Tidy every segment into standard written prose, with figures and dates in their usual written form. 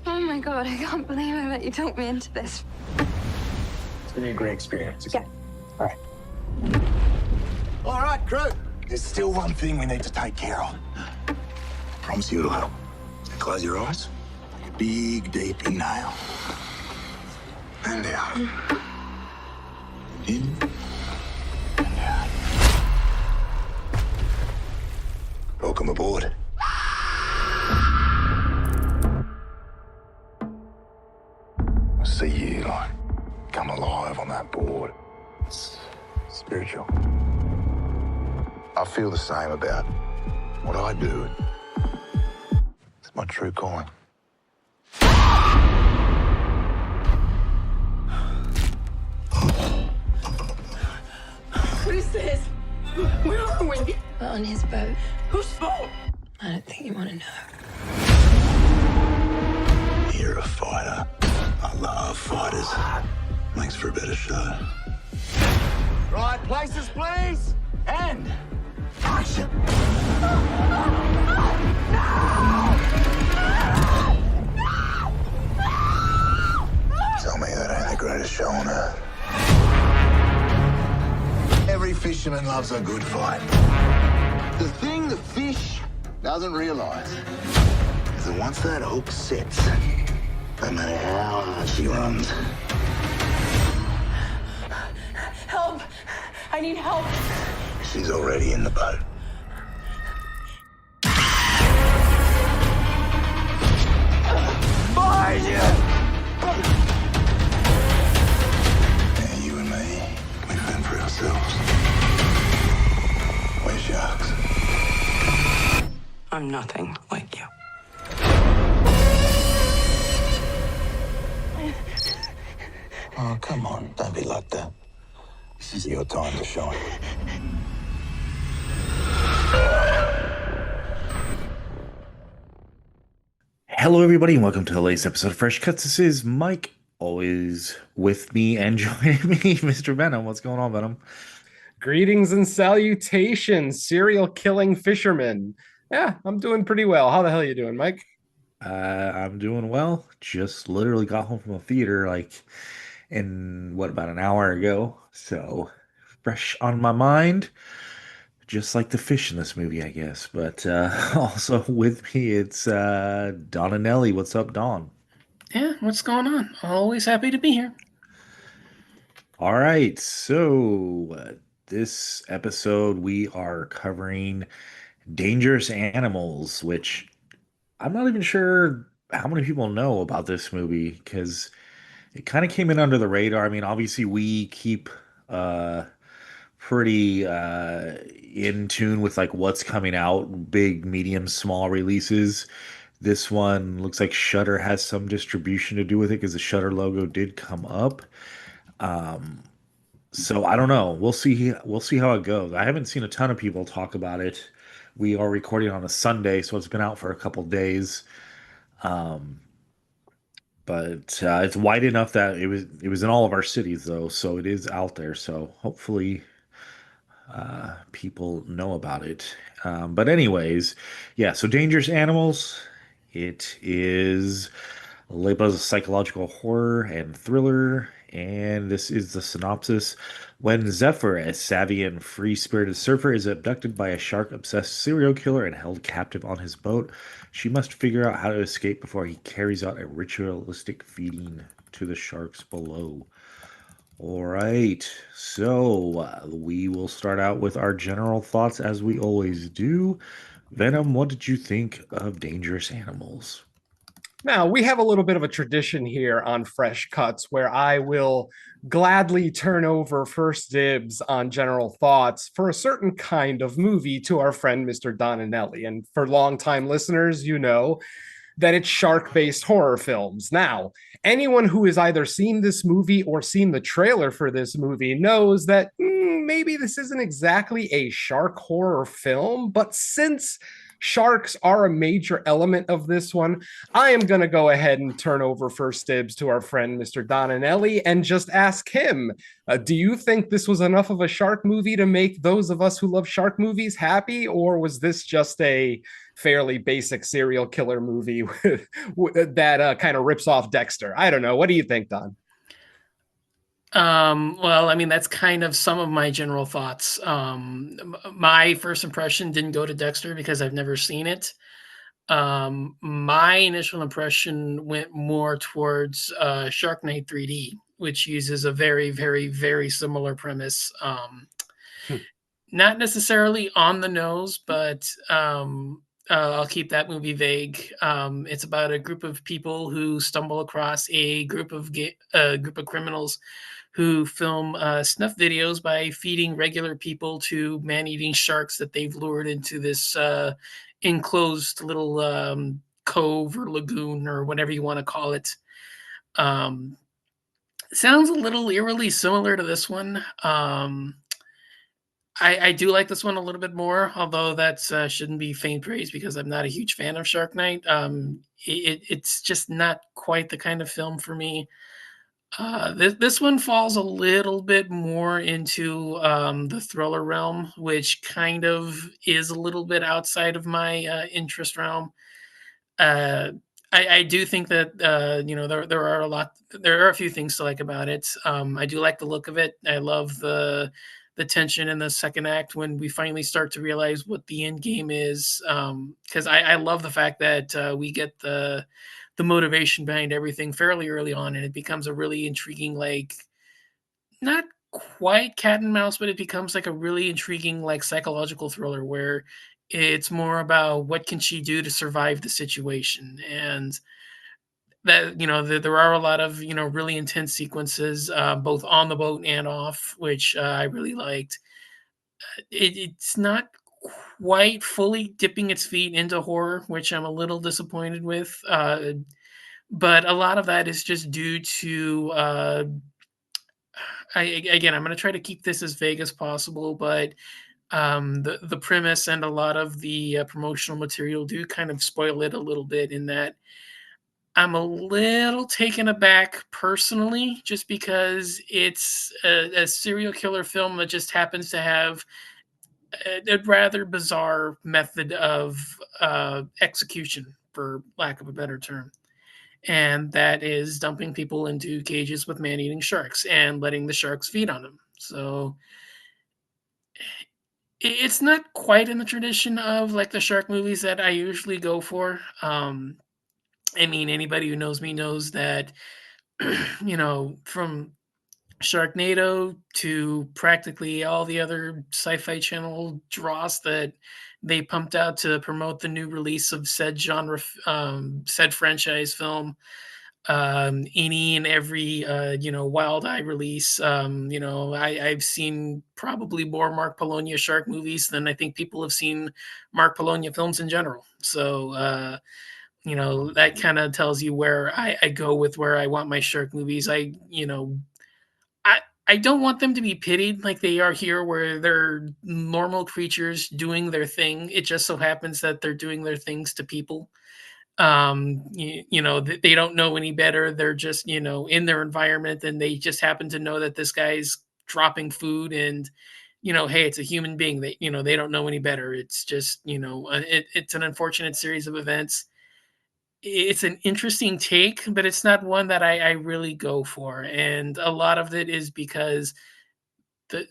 Oh my God, I can't believe I let you talk me into this. It's gonna be a great experience. Yeah. All right. All right, crew. There's still one thing we need to take care of. Promise you it'll help. Close your eyes. Take a big, deep inhale. And out. In. And out. Welcome aboard. I see you, like, come alive on that board. It's spiritual. I feel the same about what I do. It's my true calling. What is this? Where are we? We're on his boat. Whose fault? I don't think you want to know. You're a fighter. I love fighters. Makes for a better show. Right, places, please. And action. Tell me that ain't the greatest show on earth. Every fisherman loves a good fight. The thing the fish doesn't realize is that once that hook sets, no matter how hard she runs, Help! I need help. she's already in the boat. Behind you! Yeah, you and me, we fend for ourselves. We're sharks. I'm nothing like you. Oh, come on, don't be like that. This is your time to shine. Hello, everybody, and welcome to the latest episode of Fresh Cuts. This is Mike, always with me and joining me, Mr. Venom. What's going on, Venom? Greetings and salutations, serial killing fisherman. Yeah, I'm doing pretty well. How the hell are you doing, Mike? I'm doing well. Just literally got home from a theater about an hour ago. So fresh on my mind, just like the fish in this movie, I guess. But also with me, it's Don and Nelly. What's up, Don? Yeah, what's going on? Always happy to be here. All right, so this episode we are covering Dangerous Animals, which I'm not even sure how many people know about this movie because it kind of came in under the radar. I mean, obviously we keep pretty in tune with like what's coming out, big, medium, small releases. This one looks like Shudder has some distribution to do with it because the Shudder logo did come up. So I don't know. We'll see. We'll see how it goes. I haven't seen a ton of people talk about it. We are recording on a Sunday, so it's been out for a couple days. But it's wide enough that it was in all of our cities though, so it is out there. So hopefully people know about it. But anyways, yeah. So Dangerous Animals. It is labeled as a psychological horror and thriller. And this is the synopsis. When Zephyr, a savvy and free-spirited surfer, is abducted by a shark-obsessed serial killer and held captive on his boat, she must figure out how to escape before he carries out a ritualistic feeding to the sharks below. All right, so we will start out with our general thoughts as we always do. Venom, what did you think of Dangerous Animals? Now, we have a little bit of a tradition here on Fresh Cuts where I will gladly turn over first dibs on general thoughts for a certain kind of movie to our friend Mr. Donanelli. And for longtime listeners, you know that it's shark-based horror films. Now, anyone who has either seen this movie or seen the trailer for this movie knows that maybe this isn't exactly a shark horror film, but since sharks are a major element of this one, I am going to go ahead and turn over first dibs to our friend Mr. Donanelli and just ask him, do you think this was enough of a shark movie to make those of us who love shark movies happy, or was this just a fairly basic serial killer movie that kind of rips off Dexter. I don't know. What do you think, Don? Well, I mean, that's kind of some of my general thoughts. My first impression didn't go to Dexter because I've never seen it. My initial impression went more towards Shark Night 3D, which uses a very, very, very similar premise. Not necessarily on the nose, but I'll keep that movie vague. It's about a group of people who stumble across a group of criminals who film snuff videos by feeding regular people to man-eating sharks that they've lured into this enclosed little cove or lagoon or whatever you want to call it. Um, Sounds a little eerily similar to this one. I do like this one a little bit more, although that shouldn't be faint praise because I'm not a huge fan of Shark Night. It's just not quite the kind of film for me. This one falls a little bit more into the thriller realm, which kind of is a little bit outside of my interest realm. Uh, I do think that there are a few things to like about it. I do like the look of it. I love the tension in the second act when we finally start to realize what the end game is. Because I love the fact that we get the motivation behind everything fairly early on, and it becomes a really intriguing, like not quite cat and mouse, but it becomes like a really intriguing, like psychological thriller where it's more about what can she do to survive the situation. And that there are a lot of really intense sequences both on the boat and off, which I really liked. It's not quite fully dipping its feet into horror, which I'm a little disappointed with. But a lot of that is just due to again, I'm going to try to keep this as vague as possible, but the premise and a lot of the promotional material do kind of spoil it a little bit, in that I'm a little taken aback personally, just because it's a serial killer film that just happens to have a rather bizarre method of execution, for lack of a better term. And that is dumping people into cages with man-eating sharks and letting the sharks feed on them. So it's not quite in the tradition of like the shark movies that I usually go for. I mean, anybody who knows me knows that, from Sharknado to practically all the other Sci-Fi Channel dross that they pumped out to promote the new release of said genre, said franchise film, any and every Wild Eye release. I've seen probably more Mark Polonia shark movies than I think people have seen Mark Polonia films in general. So that kind of tells you where I go with where I want my shark movies. I don't want them to be pitied like they are here, where they're normal creatures doing their thing. It just so happens that they're doing their things to people. They don't know any better. They're just in their environment, and they just happen to know that this guy's dropping food, and hey, it's a human being. They don't know any better. It's just it's an unfortunate series of events. It's an interesting take, but it's not one that I really go for, and a lot of it is because the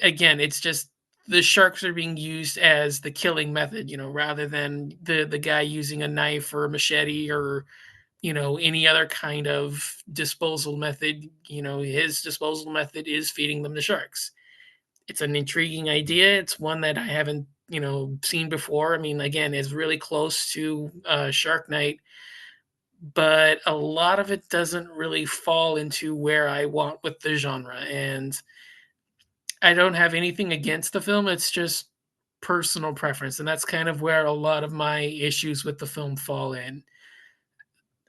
again, it's just the sharks are being used as the killing method, rather than the guy using a knife or a machete or any other kind of disposal method. His disposal method is feeding them the sharks. It's an intriguing idea. It's one that I haven't seen before. I mean, again, it's really close to Shark Night, but a lot of it doesn't really fall into where I want with the genre. And I don't have anything against the film. It's just personal preference, and that's kind of where a lot of my issues with the film fall in.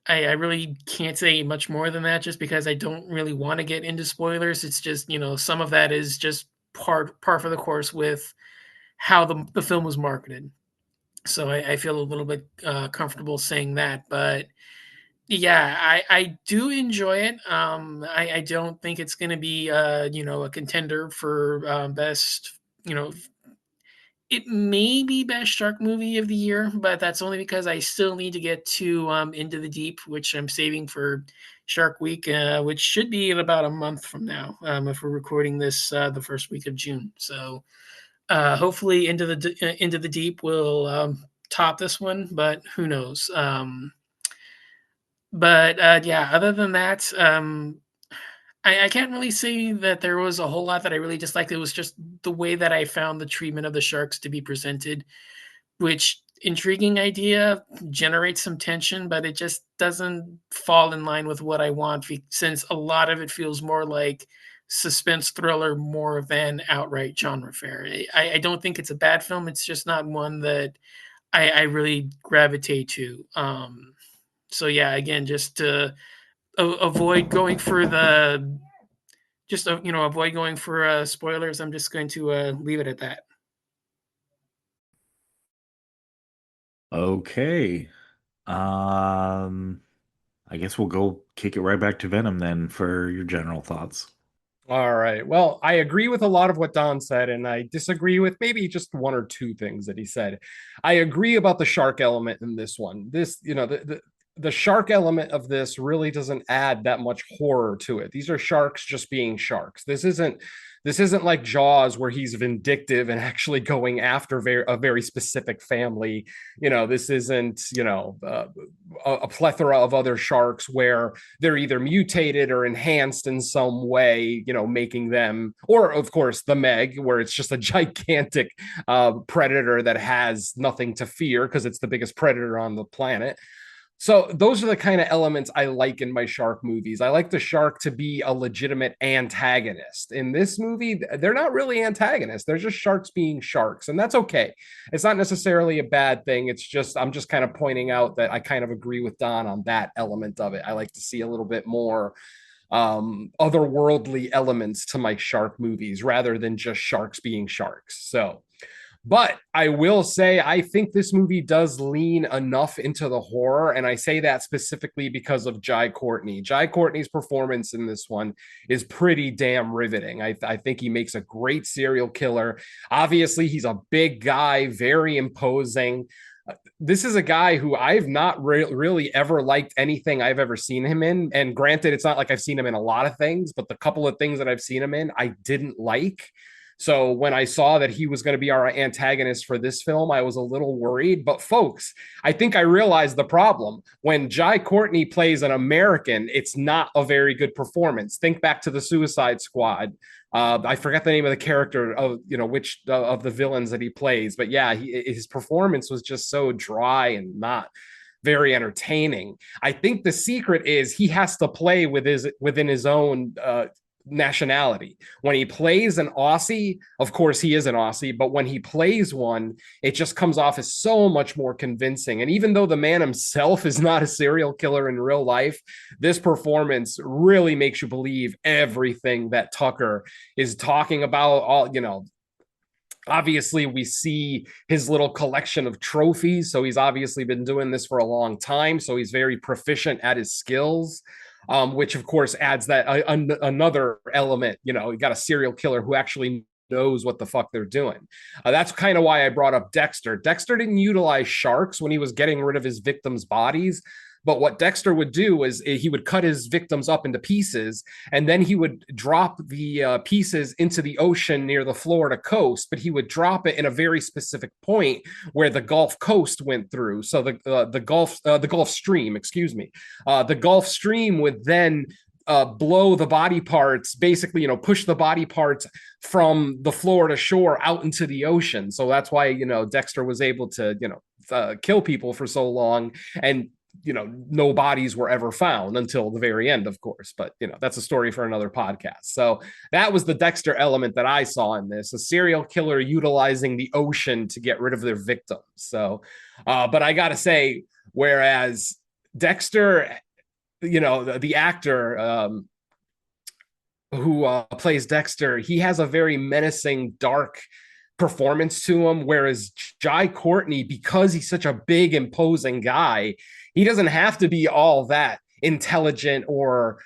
I really can't say much more than that, just because I don't really want to get into spoilers. It's just some of that is just par for the course with how the film was marketed. So I feel a little bit comfortable saying that. But yeah, I do enjoy it. I don't think it's going to be a contender for best It may be best shark movie of the year, but that's only because I still need to get to Into the Deep, which I'm saving for Shark Week, which should be in about a month from now, if we're recording this the first week of June. So hopefully Into the Deep will top this one, but who knows? But yeah, other than that, I can't really say that there was a whole lot that I really disliked. It was just the way that I found the treatment of the sharks to be presented, which intriguing idea, generates some tension, but it just doesn't fall in line with what I want since a lot of it feels more like suspense thriller more than outright genre fare. I don't think it's a bad film. It's just not one that I really gravitate to. So yeah, again, just to avoid going for the just avoid going for spoilers. I'm just going to leave it at that. Okay. Um, I guess we'll go kick it right back to Venom then for your general thoughts. All right. Well, I agree with a lot of what Don said, and I disagree with maybe just one or two things that he said. I agree about the shark element in this one. The shark element of this really doesn't add that much horror to it. These are sharks just being sharks. This isn't like Jaws where he's vindictive and actually going after a very specific family. This isn't a plethora of other sharks where they're either mutated or enhanced in some way, making them, or of course the Meg, where it's just a gigantic predator that has nothing to fear because it's the biggest predator on the planet. So those are the kind of elements I like in my shark movies. I like the shark to be a legitimate antagonist. In this movie, they're not really antagonists. They're just sharks being sharks, and that's okay. It's not necessarily a bad thing. It's just I'm just kind of pointing out that I kind of agree with Don on that element of it. I like to see a little bit more otherworldly elements to my shark movies rather than just sharks being sharks. But I will say, I think this movie does lean enough into the horror. And I say that specifically because of Jai Courtney. Jai Courtney's performance in this one is pretty damn riveting. I think he makes a great serial killer. Obviously, he's a big guy, very imposing. This is a guy who I've not really ever liked anything I've ever seen him in. And granted, it's not like I've seen him in a lot of things, but the couple of things that I've seen him in, I didn't like. So when I saw that he was going to be our antagonist for this film, I was a little worried. But folks, I think I realized the problem. When Jai Courtney plays an American, it's not a very good performance. Think back to the Suicide Squad. I forgot the name of the character of which of the villains that he plays, but yeah, his performance was just so dry and not very entertaining. I think the secret is he has to play within his own nationality. When he plays an Aussie, of course he is an Aussie, but when he plays one, it just comes off as so much more convincing. And even though the man himself is not a serial killer in real life, this performance really makes you believe everything that Tucker is talking about. Obviously, we see his little collection of trophies. So he's obviously been doing this for a long time. So he's very proficient at his skills. Which of course adds that another element. You got a serial killer who actually knows what the fuck they're doing. That's kind of why I brought up Dexter. Dexter didn't utilize sharks when he was getting rid of his victims' bodies. But what Dexter would do is he would cut his victims up into pieces, and then he would drop the pieces into the ocean near the Florida coast. But he would drop it in a very specific point where the Gulf Coast went through. So the Gulf Stream, excuse me, the Gulf Stream would then blow the body parts, basically, push the body parts from the Florida shore out into the ocean. So that's why, Dexter was able to, kill people for so long. And no bodies were ever found until the very end, of course. But, that's a story for another podcast. So that was the Dexter element that I saw in this, a serial killer utilizing the ocean to get rid of their victims. So, but I got to say, whereas Dexter, the actor who plays Dexter, he has a very menacing, dark performance to him, whereas Jai Courtney, because he's such a big, imposing guy, he doesn't have to be all that intelligent or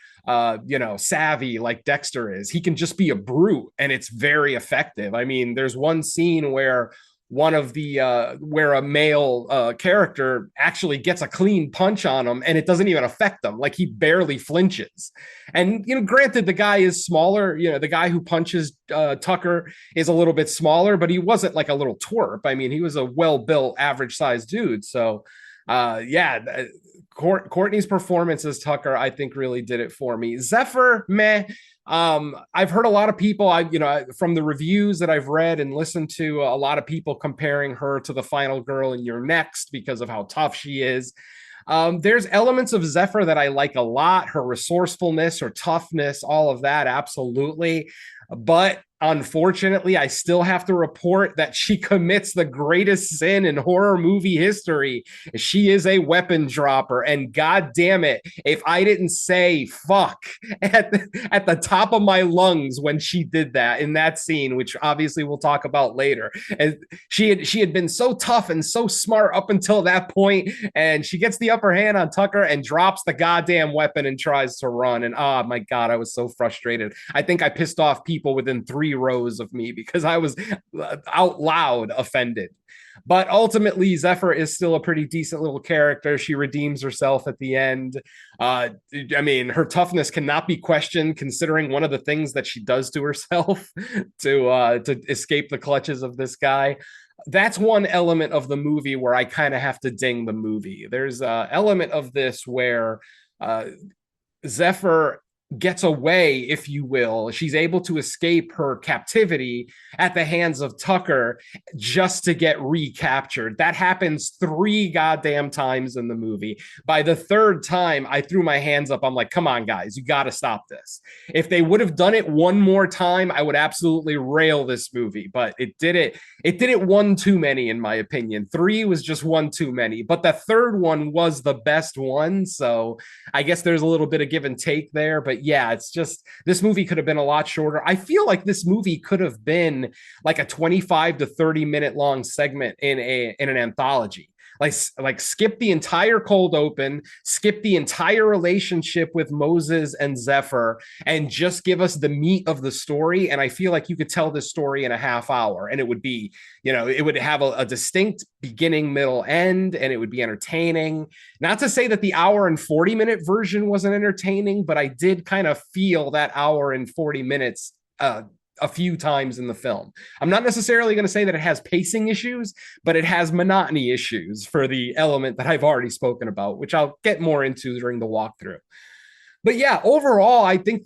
savvy like Dexter is. He can just be a brute, and it's very effective. I mean, there's one scene where one of the where a male character actually gets a clean punch on him and it doesn't even affect him. Like he barely flinches. And, you know, granted, the guy is smaller. You know, the guy who punches Tucker is a little bit smaller, but he wasn't like a little twerp. I mean, he was a well-built, average-sized dude. So, yeah, Courtney's performance as Tucker, I think, really did it for me. Zephyr, meh. I've heard a lot of people, from the reviews that I've read and listened to, a lot of people comparing her to the final girl in You're Next because of how tough she is. There's elements of Zephyr that I like a lot, her resourcefulness, her toughness, all of that, absolutely. But unfortunately, I still have to report that she commits the greatest sin in horror movie history. She is a weapon dropper. And God damn it, if I didn't say fuck at the top of my lungs when she did that in that scene, which obviously we'll talk about later. And she had been so tough and so smart up until that point, and she gets the upper hand on Tucker and drops the goddamn weapon and tries to run. And oh my God, I was so frustrated. I think I pissed off people within 3 rows of me because I was out loud offended. But ultimately, Zephyr is still a pretty decent little character. She redeems herself at the end. I mean, her toughness cannot be questioned, considering one of the things that she does to herself to escape the clutches of this guy. That's one element of the movie where I kind of have to ding the movie. There's an element of this where Zephyr gets away, if you will. She's able to escape her captivity at the hands of Tucker just to get recaptured. That happens 3 goddamn times in the movie. By the 3rd time, I threw my hands up. I'm like, come on, guys, you got to stop this. If they would have done it one more time, I would absolutely rail this movie, but it did it one too many, in my opinion. 3 was just one too many, but the 3rd one was the best one. So I guess there's a little bit of give and take there, but yeah, it's just, this movie could have been a lot shorter. I feel like this movie could have been like a 25 to 30 minute long segment in an anthology. Like skip the entire cold open, skip the entire relationship with Moses and Zephyr, and just give us the meat of the story. And I feel like you could tell this story in a half hour, and it would be, it would have a distinct beginning, middle, end, and it would be entertaining. Not to say that the hour and 40-minute version wasn't entertaining, but I did kind of feel that hour and 40 minutes a few times in the film. I'm not necessarily going to say that it has pacing issues, but it has monotony issues for the element that I've already spoken about, which I'll get more into during the walkthrough. But yeah, overall, I think,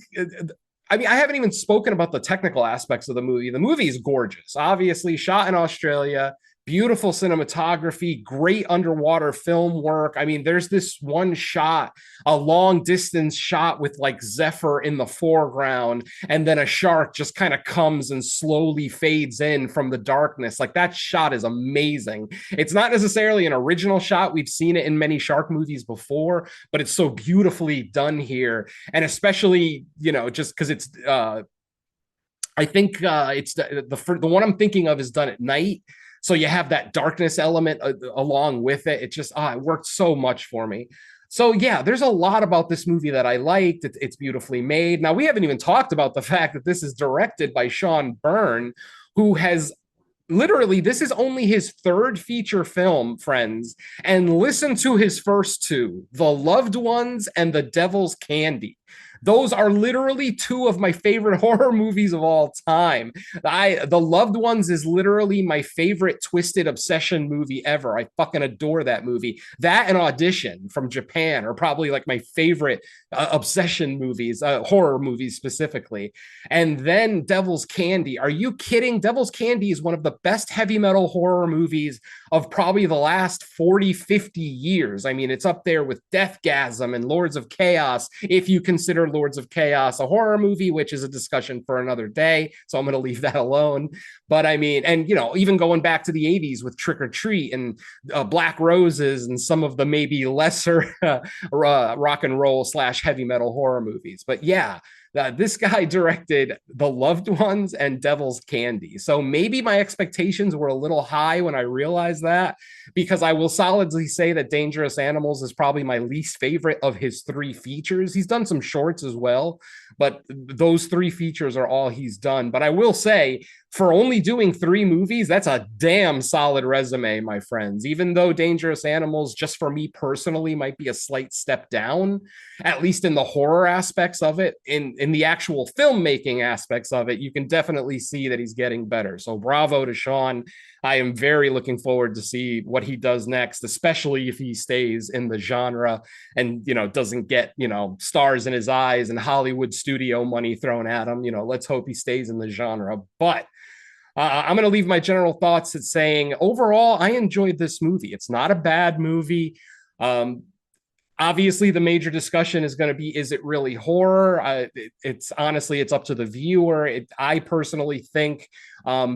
I haven't even spoken about the technical aspects of the movie. The movie is gorgeous, obviously shot in Australia. Beautiful cinematography, great underwater film work. I mean, there's this one shot, a long distance shot with like Zephyr in the foreground, and then a shark just kind of comes and slowly fades in from the darkness. Like, that shot is amazing. It's not necessarily an original shot. We've seen it in many shark movies before, but it's so beautifully done here. And especially, just because it's, I think it's the one I'm thinking of is done at night. So you have that darkness element along with it. It just, it worked so much for me. So yeah, there's a lot about this movie that I liked. It's beautifully made. Now, we haven't even talked about the fact that this is directed by Sean Byrne, who has literally, this is only his 3rd feature film, friends. And listen to his first 2, The Loved Ones and The Devil's Candy. Those are literally 2 of my favorite horror movies of all time. The Loved Ones is literally my favorite twisted obsession movie ever. I fucking adore that movie. That and Audition from Japan are probably like my favorite obsession movies, horror movies specifically. And then Devil's Candy. Are you kidding? Devil's Candy is one of the best heavy metal horror movies of probably the last 40, 50 years. I mean, it's up there with Deathgasm and Lords of Chaos, if you consider Lords of Chaos a horror movie, which is a discussion for another day. So I'm going to leave that alone. But I mean, and even going back to the 80s with Trick or Treat and Black Roses and some of the maybe lesser rock and roll / heavy metal horror movies. But yeah, this guy directed The Loved Ones and Devil's Candy. So maybe my expectations were a little high when I realized that, because I will solidly say that Dangerous Animals is probably my least favorite of his 3 features. He's done some shorts as well, but those 3 features are all he's done. But I will say, for only doing 3 movies, that's a damn solid resume, my friends. Even though Dangerous Animals, just for me personally, might be a slight step down, at least in the horror aspects of it, in the actual filmmaking aspects of it, you can definitely see that he's getting better. So bravo to Sean. I am very looking forward to see what he does next, especially if he stays in the genre and, doesn't get, stars in his eyes and Hollywood studio money thrown at him. Let's hope he stays in the genre. But I'm going to leave my general thoughts at saying overall, I enjoyed this movie. It's not a bad movie. Obviously, the major discussion is going to be, is it really horror? It's honestly, it's up to the viewer. I personally think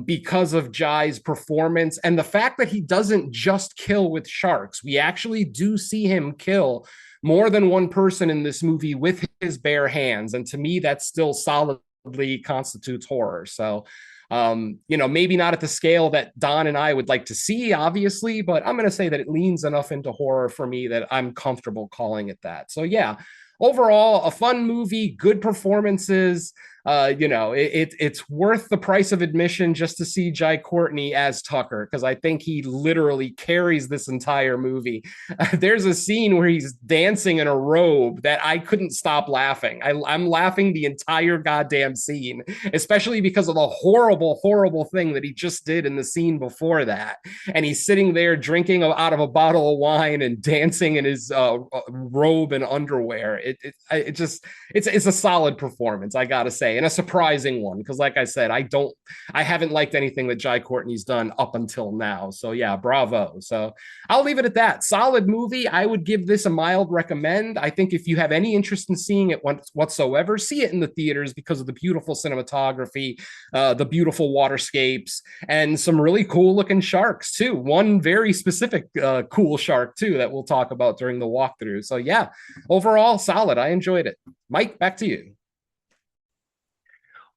because of Jai's performance and the fact that he doesn't just kill with sharks, we actually do see him kill more than one person in this movie with his bare hands. And to me, that still solidly constitutes horror. So maybe not at the scale that Don and I would like to see, obviously, but I'm going to say that it leans enough into horror for me that I'm comfortable calling it that. So yeah, overall, a fun movie, good performances. It's worth the price of admission just to see Jai Courtney as Tucker, because I think he literally carries this entire movie. There's a scene where he's dancing in a robe that I couldn't stop laughing. I'm laughing the entire goddamn scene, especially because of the horrible, horrible thing that he just did in the scene before that. And he's sitting there drinking out of a bottle of wine and dancing in his robe and underwear. It's a solid performance, I gotta say, and a surprising one, because like I said, I haven't liked anything that Jai Courtney's done up until now. So yeah, bravo. So I'll leave it at that. Solid movie. I would give this a mild recommend. I think if you have any interest in seeing it whatsoever, see it in the theaters because of the beautiful cinematography, the beautiful waterscapes, and some really cool looking sharks too. One very specific cool shark too that we'll talk about during the walkthrough. So yeah, overall solid. I enjoyed it. Mike, back to you.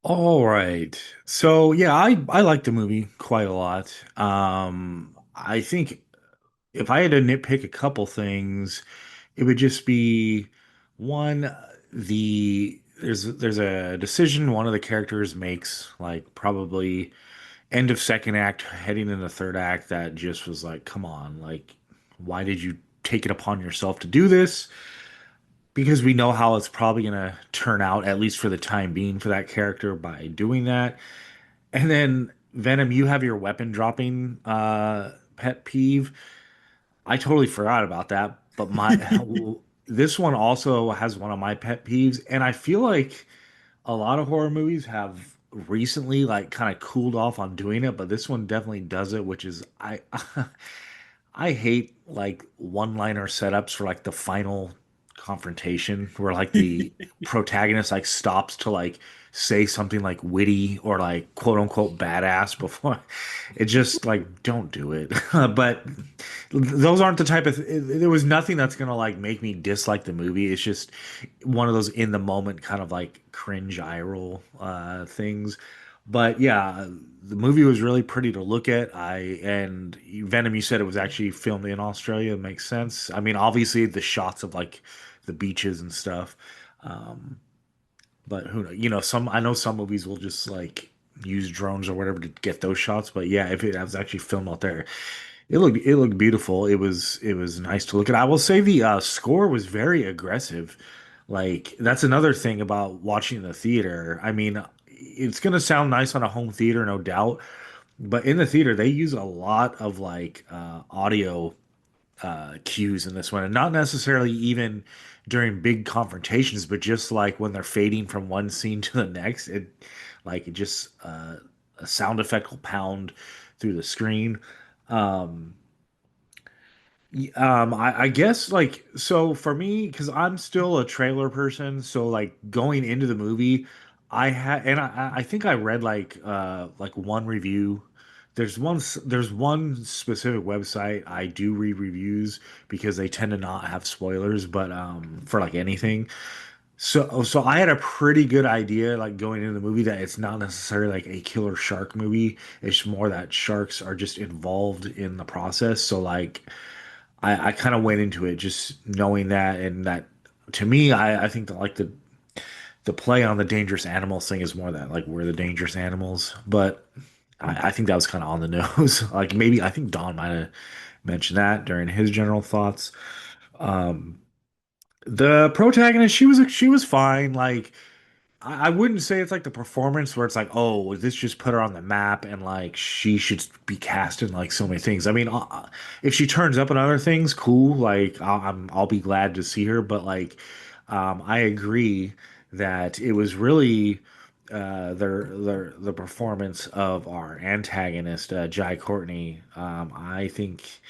All right. So yeah, I like the movie quite a lot. I think if I had to nitpick a couple things, it would just be one, there's a decision one of the characters makes, like probably end of second act, heading into third act, that just was like, come on, like, why did you take it upon yourself to do this? Because we know how it's probably going to turn out, at least for the time being, for that character by doing that. And then Venom, you have your weapon dropping pet peeve. I totally forgot about that, but my this one also has one of my pet peeves, and I feel like a lot of horror movies have recently like kind of cooled off on doing it, but this one definitely does it, which is I hate like one-liner setups for like the final confrontation where like the protagonist like stops to like say something like witty or like quote unquote badass before. It just like, don't do it. But those aren't the type of there was nothing that's gonna like make me dislike the movie. It's just one of those in the moment kind of like cringe eye roll things. But yeah, the movie was really pretty to look at. And Venom, you said it was actually filmed in Australia. It makes sense. I mean, obviously the shots of like the beaches and stuff. Um, but who knows? Some I know some movies will just like use drones or whatever to get those shots. But yeah, if it was actually filmed out there, it looked beautiful. It was nice to look at. I will say the score was very aggressive. Like that's another thing about watching in the theater. I mean, it's gonna sound nice on a home theater, no doubt, but in the theater they use a lot of like audio cues in this one, and not necessarily even during big confrontations, but just like when they're fading from one scene to the next. It just a sound effect will pound through the screen. Um, I guess like so for me, because I'm still a trailer person, so like going into the movie, I had and I think I read like one review. There's one specific website I do read reviews because they tend to not have spoilers, but for like anything. So I had a pretty good idea like going into the movie that it's not necessarily like a killer shark movie. It's more that sharks are just involved in the process. So like I kind of went into it just knowing that, and that to me, I think that like the play on the dangerous animals thing is more that like we're the dangerous animals. But I think that was kind of on the nose. Like maybe I think Don might have mentioned that during his general thoughts. Um, the protagonist, she was fine. Like I wouldn't say it's like the performance where it's like, oh, this just put her on the map and like she should be cast in like so many things. I mean, if she turns up in other things, cool. Like I'll be glad to see her. But like, I agree that it was really the performance of our antagonist, Jai Courtney. I think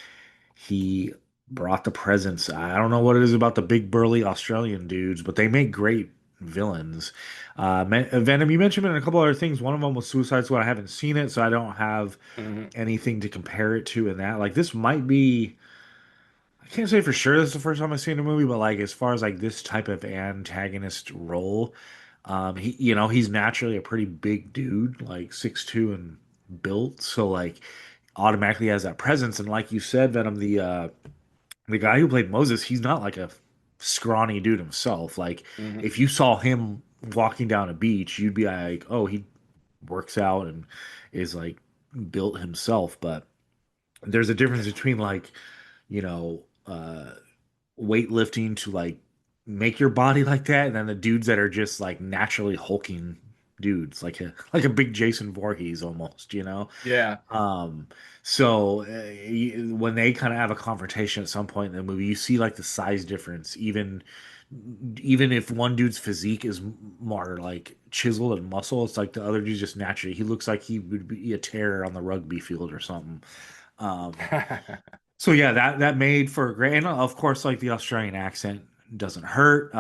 he brought the presence. I don't know what it is about the big burly Australian dudes, but they make great villains. Venom, you mentioned it in a couple other things. One of them was Suicide Squad. I haven't seen it, so I don't have Mhm. anything to compare it to in that. Like this might be. I can't say for sure this is the first time I've seen a movie, but like as far as like this type of antagonist role, he's naturally a pretty big dude, like 6'2" and built, so like automatically has that presence. And like you said, Venom, the guy who played Moses, he's not like a scrawny dude himself. Like Mhm. if you saw him walking down a beach, you'd be like, oh, he works out and is like built himself. But there's a difference between like, you know, weightlifting to like make your body like that, and then the dudes that are just like naturally hulking dudes, like a big Jason Voorhees almost, you know. Yeah. Um, so when they kind of have a confrontation at some point in the movie, you see like the size difference. Even if one dude's physique is more like chiseled and muscle, it's like the other dude's just naturally. He looks like he would be a terror on the rugby field or something. Um, so yeah, that made for a great, and of course, like the Australian accent doesn't hurt.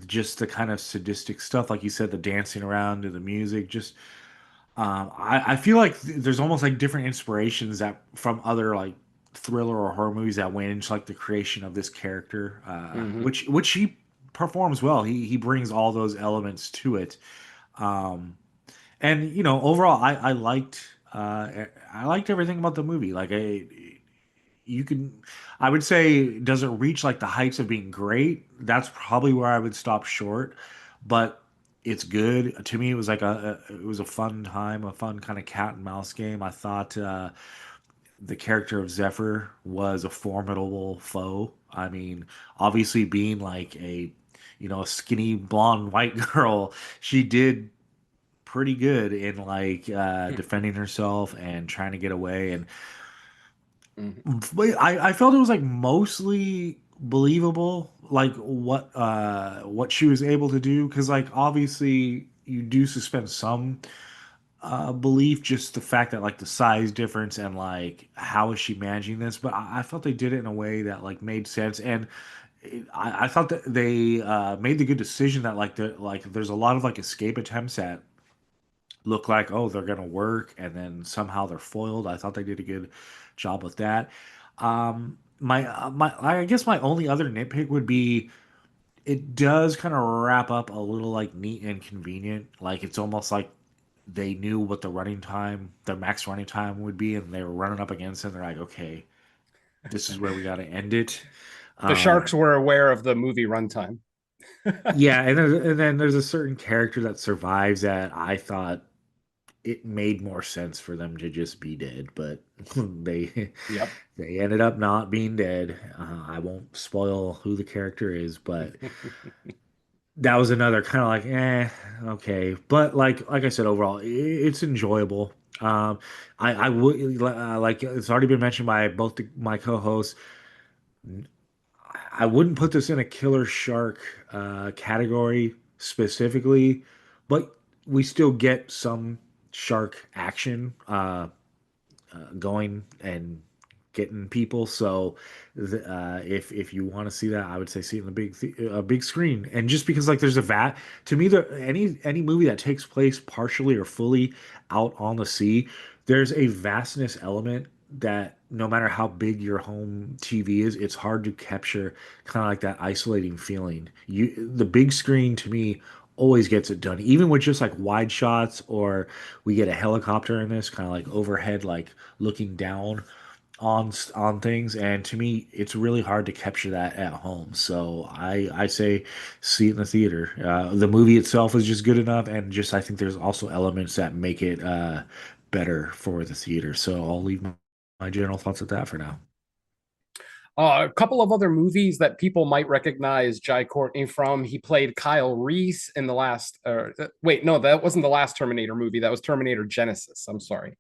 Just the kind of sadistic stuff, like you said, the dancing around to the music, just I feel like there's almost like different inspirations that from other like thriller or horror movies that went into like the creation of this character, Mhm. which he performs well. He brings all those elements to it, um, and overall, I liked everything about the movie. Like you can, I would say, does it reach like the heights of being great? That's probably where I would stop short, but it's good. To me, it was like it was a fun time, a fun kind of cat and mouse game. I thought the character of Zephyr was a formidable foe. I mean, obviously being like a skinny blonde white girl, she did pretty good in like defending herself and trying to get away. And Mhm. I felt it was like mostly believable, like what she was able to do, because like obviously you do suspend some belief, just the fact that like the size difference and like how is she managing this, but I felt they did it in a way that like made sense. And I thought that they made the good decision that like there's a lot of like escape attempts that look like, oh, they're gonna work, and then somehow they're foiled. I thought they did a good job with that. My I guess my only other nitpick would be it does kind of wrap up a little like neat and convenient. Like it's almost like they knew what their max running time would be, and they were running up against it. And they're like, okay, this is where we got to end it. The Um, sharks were aware of the movie runtime. yeah, and then there's a certain character that survives that I thought it made more sense for them to just be dead, but they Yep. they ended up not being dead. I won't spoil who the character is, but that was another kind of like, okay. But like I said, overall, it's enjoyable. I would like it's already been mentioned by both my co-hosts. I wouldn't put this in a killer shark category specifically, but we still get some shark action going and getting people. So if you want to see that, I would say see it in the big screen. And just because like there's a vat to me, any movie that takes place partially or fully out on the sea, there's a vastness element that no matter how big your home TV is, it's hard to capture kind of like that isolating feeling. The big screen to me always gets it done, even with just like wide shots, or we get a helicopter in this kind of like overhead, like looking down on things. And to me, it's really hard to capture that at home. So I say see it in the theater. The movie itself is just good enough, and just I think there's also elements that make it better for the theater. So I'll leave my general thoughts at that for now. A couple of other movies that people might recognize Jai Courtney from. He played Kyle Reese in the last. Wait, no, that wasn't the last Terminator movie. That was Terminator Genesis. I'm sorry.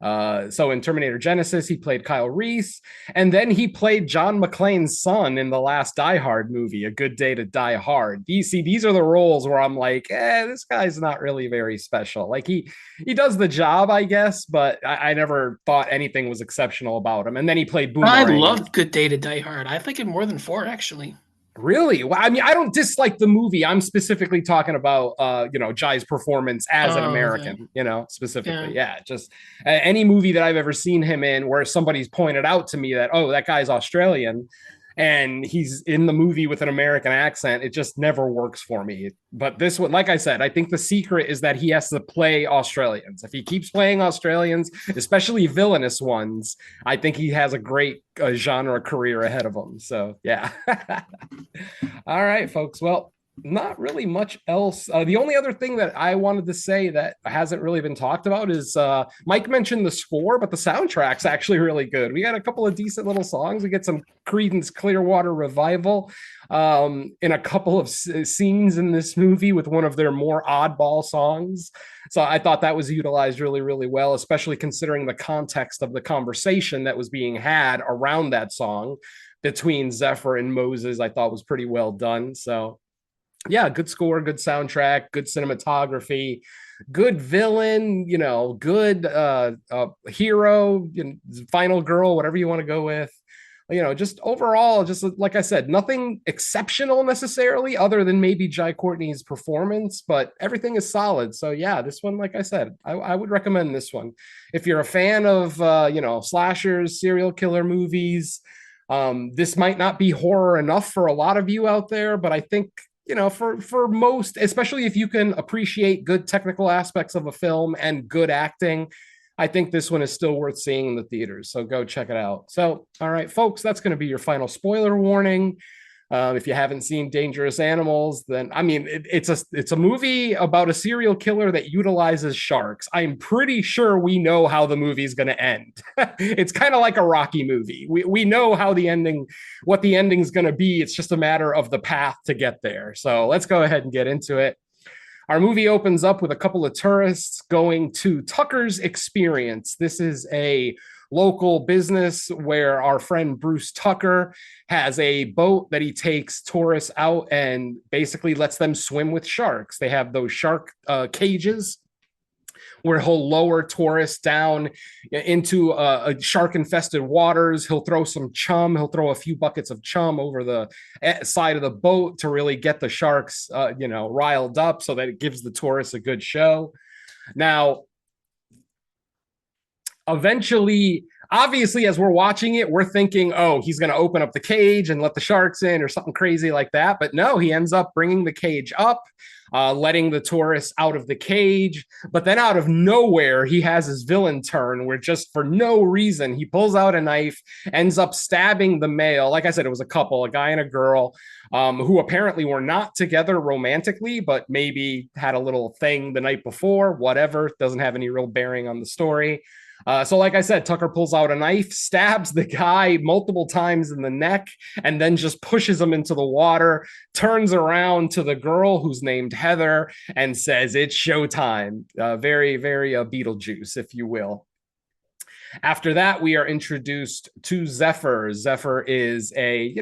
So in Terminator Genesis, he played Kyle Reese, and then he played John McClane's son in the last Die Hard movie, A Good Day to Die Hard. These are the roles where I'm like, this guy's not really very special. Like he does the job, I guess, but I never thought anything was exceptional about him. And then he played Boomerang. I loved Good Day to Die Hard. I think it more than 4, actually. Really? Well, I mean, I don't dislike the movie. I'm specifically talking about, Jai's performance as an American, okay. Specifically. Yeah. Just any movie that I've ever seen him in where somebody's pointed out to me that, oh, that guy's Australian and he's in the movie with an American accent, it just never works for me. But this one, like I said, I think the secret is that he has to play Australians. If he keeps playing Australians, especially villainous ones, I think he has a great genre career ahead of him. So, yeah. All right, folks. Well, not really much else. The only other thing that I wanted to say that hasn't really been talked about is Mike mentioned the score, but the soundtrack's actually really good. We got a couple of decent little songs. We get some Creedence Clearwater Revival in a couple of scenes in this movie with one of their more oddball songs. So I thought that was utilized really, really well, especially considering the context of the conversation that was being had around that song between Zephyr and Moses. I thought was pretty well done. So yeah, good score, good soundtrack, good cinematography, good villain, good hero, final girl, whatever you want to go with. Just overall, just like I said, nothing exceptional necessarily other than maybe Jai Courtney's performance, but everything is solid. So yeah, this one, like I said, I would recommend this one. If you're a fan of, slashers, serial killer movies, this might not be horror enough for a lot of you out there, but I think, for most, especially if you can appreciate good technical aspects of a film and good acting, I think this one is still worth seeing in the theaters. So go check it out. So, all right, folks, that's going to be your final spoiler warning. If you haven't seen Dangerous Animals, then I mean, it's a movie about a serial killer that utilizes sharks. I'm pretty sure we know how the movie is going to end. It's kind of like a Rocky movie. We know how what the ending is going to be. It's just a matter of the path to get there. So let's go ahead and get into it. Our movie opens up with a couple of tourists going to Tucker's Experience. This is a local business where our friend Bruce Tucker has a boat that he takes tourists out and basically lets them swim with sharks. They have those shark cages where he'll lower tourists down into a shark-infested waters. He'll throw some chum. He'll throw a few buckets of chum over the side of the boat to really get the sharks, riled up so that it gives the tourists a good show. Now, eventually, obviously, as we're watching it, we're thinking, oh, he's going to open up the cage and let the sharks in or something crazy like that. But no, he ends up bringing the cage up, letting the tourists out of the cage. But then out of nowhere, he has his villain turn where just for no reason, he pulls out a knife, ends up stabbing the male. Like I said, it was a couple, a guy and a girl, who apparently were not together romantically, but maybe had a little thing the night before, whatever. Doesn't have any real bearing on the story. So like I said, Tucker pulls out a knife, stabs the guy multiple times in the neck, and then just pushes him into the water, turns around to the girl who's named Heather and says, "It's showtime." Very, very Beetlejuice, if you will. After that, we are introduced to Zephyr. Zephyr is a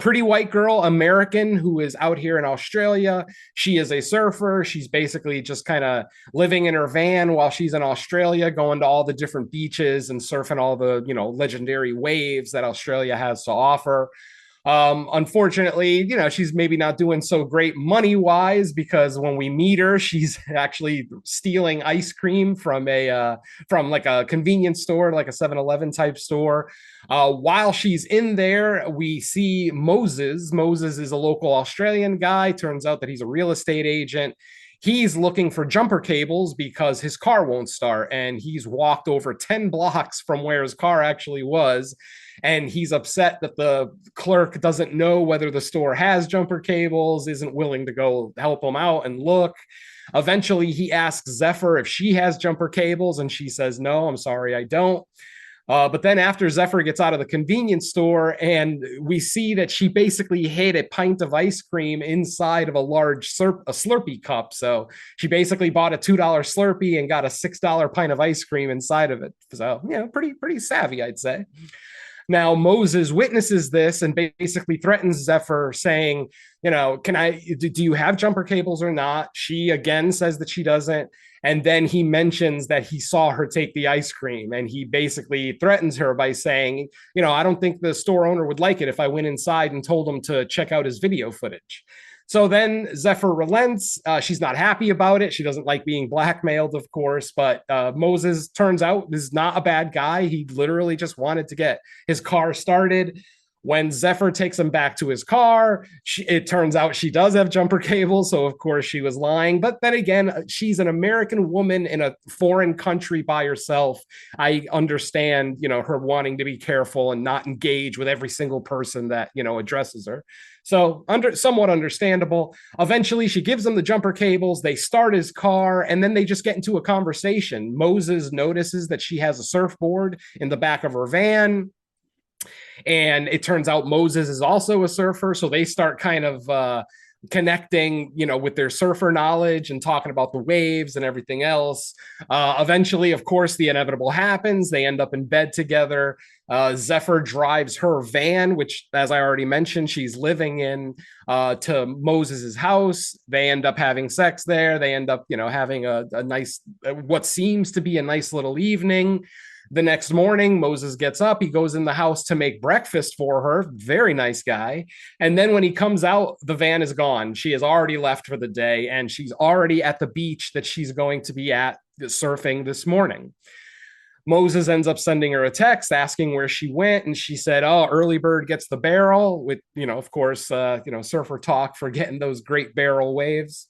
pretty white girl, American, who is out here in Australia. She is a surfer. She's basically just kind of living in her van while she's in Australia, going to all the different beaches and surfing all the, legendary waves that Australia has to offer. Unfortunately, she's maybe not doing so great money-wise because when we meet her, she's actually stealing ice cream from like a convenience store, like a 7-Eleven type store. While she's in there, we see Moses. Moses is a local Australian guy. Turns out that he's a real estate agent. He's looking for jumper cables because his car won't start, and he's walked over 10 blocks from where his car actually was. and he's upset that the clerk doesn't know whether the store has jumper cables, isn't willing to go help him out and look. Eventually, he asks Zephyr if she has jumper cables, and she says, "No, I'm sorry, I don't." But then after Zephyr gets out of the convenience store, and we see that she basically hid a pint of ice cream inside of a large Slurpee cup. So she basically bought a $2 Slurpee and got a $6 pint of ice cream inside of it. So, pretty savvy, I'd say. Now, Moses witnesses this and basically threatens Zephyr, saying, do you have jumper cables or not? She again says that she doesn't. And then he mentions that he saw her take the ice cream, and he basically threatens her by saying, I don't think the store owner would like it if I went inside and told him to check out his video footage. So then Zephyr relents. She's not happy about it. She doesn't like being blackmailed, of course, but Moses turns out is not a bad guy. He literally just wanted to get his car started. When Zephyr takes him back to his car, it turns out she does have jumper cables. So, of course, she was lying. But then again, she's an American woman in a foreign country by herself. I understand, her wanting to be careful and not engage with every single person that, addresses her. So somewhat understandable. Eventually, she gives him the jumper cables. They start his car, and then they just get into a conversation. Moses notices that she has a surfboard in the back of her van. And it turns out Moses is also a surfer. So they start kind of connecting, with their surfer knowledge and talking about the waves and everything else. Eventually, of course, the inevitable happens. They end up in bed together. Zephyr drives her van, which, as I already mentioned, she's living in, to Moses's house. They end up having sex there. They end up, having a nice, what seems to be a nice little evening. The next morning, Moses gets up. He goes in the house to make breakfast for her. Very nice guy. And then when he comes out, the van is gone. She has already left for the day, and she's already at the beach that she's going to be at surfing this morning. Moses ends up sending her a text asking where she went, and she said, "Oh, early bird gets the barrel," with, of course, surfer talk for getting those great barrel waves.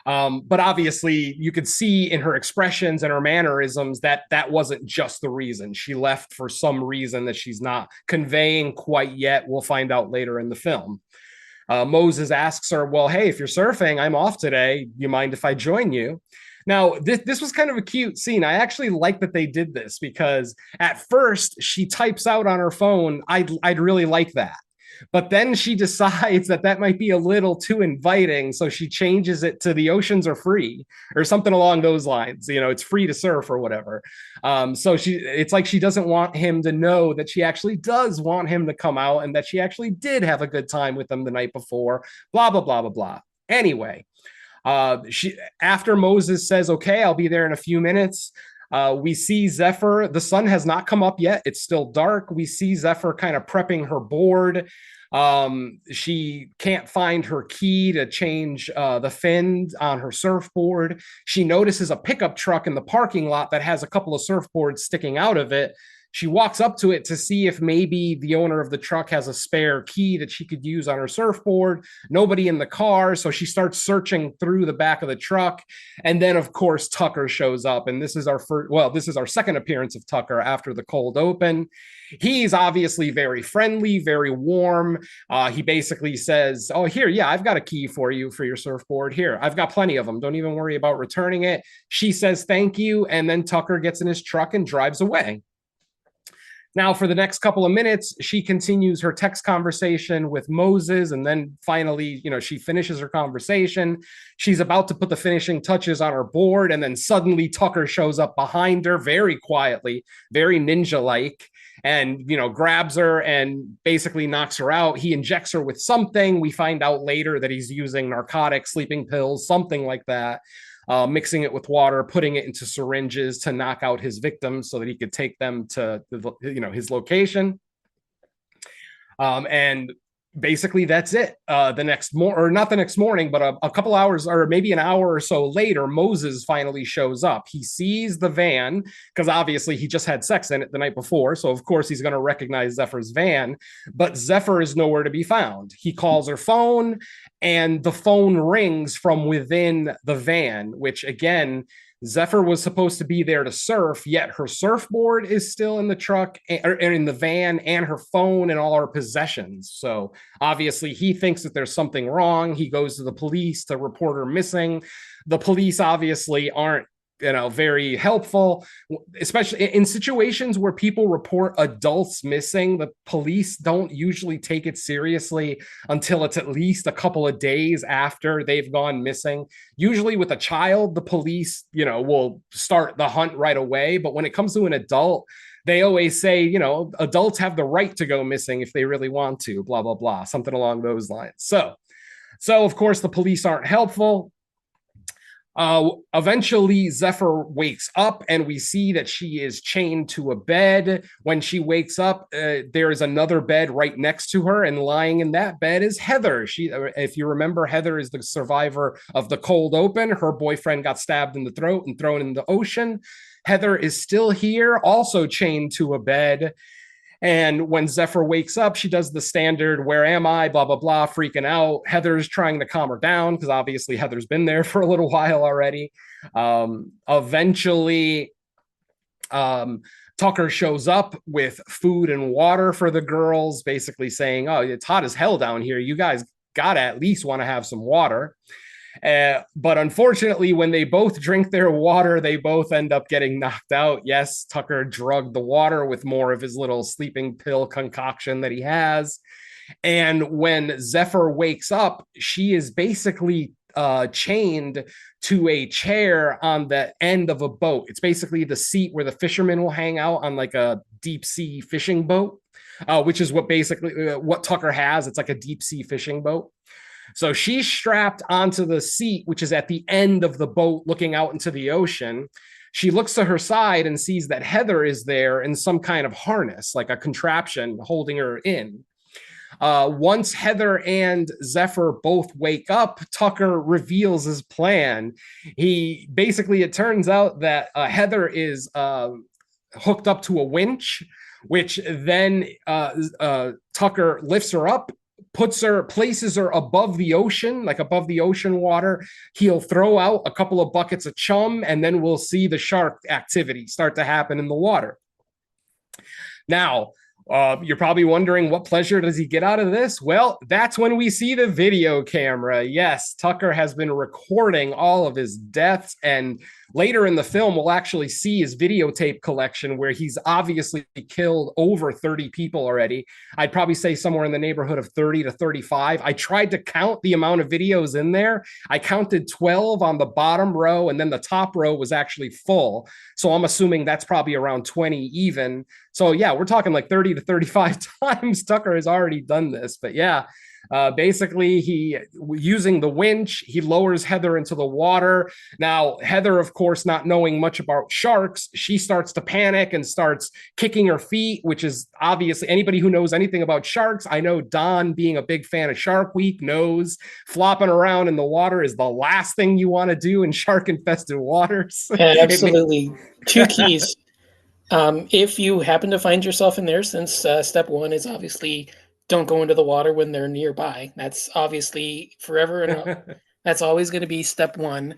But obviously you could see in her expressions and her mannerisms that wasn't just the reason. She left for some reason that she's not conveying quite yet. We'll find out later in the film. Moses asks her, "Well, hey, if you're surfing, I'm off today. You mind if I join you?" Now, this was kind of a cute scene. I actually like that they did this, because at first she types out on her phone, I'd really like that. But then she decides that might be a little too inviting. So she changes it to "the oceans are free," or something along those lines. It's free to surf or whatever. So it's like she doesn't want him to know that she actually does want him to come out, and that she actually did have a good time with him the night before, blah, blah, blah, blah, blah. Anyway, after Moses says, "Okay, I'll be there in a few minutes," we see Zephyr. The sun has not come up yet. It's still dark. We see Zephyr kind of prepping her board. She can't find her key to change the fin on her surfboard. She notices a pickup truck in the parking lot that has a couple of surfboards sticking out of it. She walks up to it to see if maybe the owner of the truck has a spare key that she could use on her surfboard. Nobody in the car, so she starts searching through the back of the truck. And then, of course, Tucker shows up, and this is our second appearance of Tucker after the cold open. He's obviously very friendly, very warm. He basically says, "Oh, here, yeah, I've got a key for you for your surfboard. Here, I've got plenty of them. Don't even worry about returning it." She says thank you, and then Tucker gets in his truck and drives away. Now, for the next couple of minutes, she continues her text conversation with Moses, and then finally, she finishes her conversation. She's about to put the finishing touches on her board, and then suddenly Tucker shows up behind her very quietly, very ninja-like, and, grabs her and basically knocks her out. He injects her with something. We find out later that he's using narcotics, sleeping pills, something like that. Mixing it with water, putting it into syringes to knock out his victims so that he could take them to, his location. And basically that's it. Not the next morning, but a couple hours or maybe an hour or so later, Moses finally shows up. He sees the van, because obviously he just had sex in it the night before. So of course he's going to recognize Zephyr's van, but Zephyr is nowhere to be found. He calls her phone, and the phone rings from within the van, which again, Zephyr was supposed to be there to surf, yet her surfboard is still in the truck or in the van, and her phone and all her possessions. So obviously he thinks that there's something wrong. He goes to the police to report her missing. The police obviously aren't, very helpful, especially in situations where people report adults missing. The police don't usually take it seriously until it's at least a couple of days after they've gone missing. Usually with a child, the police, will start the hunt right away. But when it comes to an adult, they always say, adults have the right to go missing if they really want to, blah, blah, blah, something along those lines. So of course, the police aren't helpful. Eventually Zephyr wakes up and we see that she is chained to a bed. When she wakes up, there is another bed right next to her, and lying in that bed is Heather. If you remember, Heather is the survivor of the cold open. Her boyfriend got stabbed in the throat and thrown in the ocean. Heather is still here, also chained to a bed. And when Zephyr wakes up, she does the standard, where am I, blah, blah, blah, freaking out. Heather's trying to calm her down because obviously Heather's been there for a little while already. Eventually, Tucker shows up with food and water for the girls, basically saying, oh, it's hot as hell down here. You guys got to at least want to have some water. But unfortunately, when they both drink their water, they both end up getting knocked out. Yes, Tucker drugged the water with more of his little sleeping pill concoction that he has. And when Zephyr wakes up, she is basically chained to a chair on the end of a boat. It's basically the seat where the fishermen will hang out on like a deep sea fishing boat, which is what Tucker has. It's like a deep sea fishing boat. So she's strapped onto the seat, which is at the end of the boat looking out into the ocean. She looks to her side and sees that Heather is there in some kind of harness, like a contraption holding her in. Once Heather and Zephyr both wake up, Tucker reveals his plan. It turns out that Heather is hooked up to a winch, which then Tucker lifts her up, places her above the ocean, like above the ocean water. He'll throw out a couple of buckets of chum, and then we'll see the shark activity start to happen in the water. Now, you're probably wondering, what pleasure does he get out of this? Well, that's when we see the video camera. Yes, Tucker has been recording all of his deaths, and later in the film, we'll actually see his videotape collection where he's obviously killed over 30 people already. I'd probably say somewhere in the neighborhood of 30 to 35. I tried to count the amount of videos in there. I counted 12 on the bottom row, and then the top row was actually full. So I'm assuming that's probably around 20 even. So yeah, we're talking like 30 to 35 times Tucker has already done this. But yeah, basically, using the winch, he lowers Heather into the water. Now, Heather, of course, not knowing much about sharks, she starts to panic and starts kicking her feet, which is obviously, anybody who knows anything about sharks, I know Don, being a big fan of Shark Week, knows flopping around in the water is the last thing you want to do in shark-infested waters. Absolutely. Two keys. If you happen to find yourself in there, since step one is obviously don't go into the water when they're nearby. That's obviously forever. And that's always going to be step one.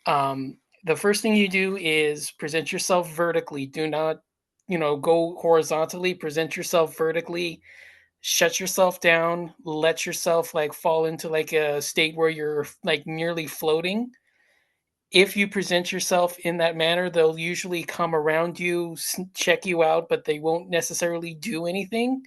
The first thing you do is present yourself vertically. Do not, go horizontally. Present yourself vertically. Shut yourself down. Let yourself fall into a state where you're nearly floating. If you present yourself in that manner, they'll usually come around you, check you out, but they won't necessarily do anything.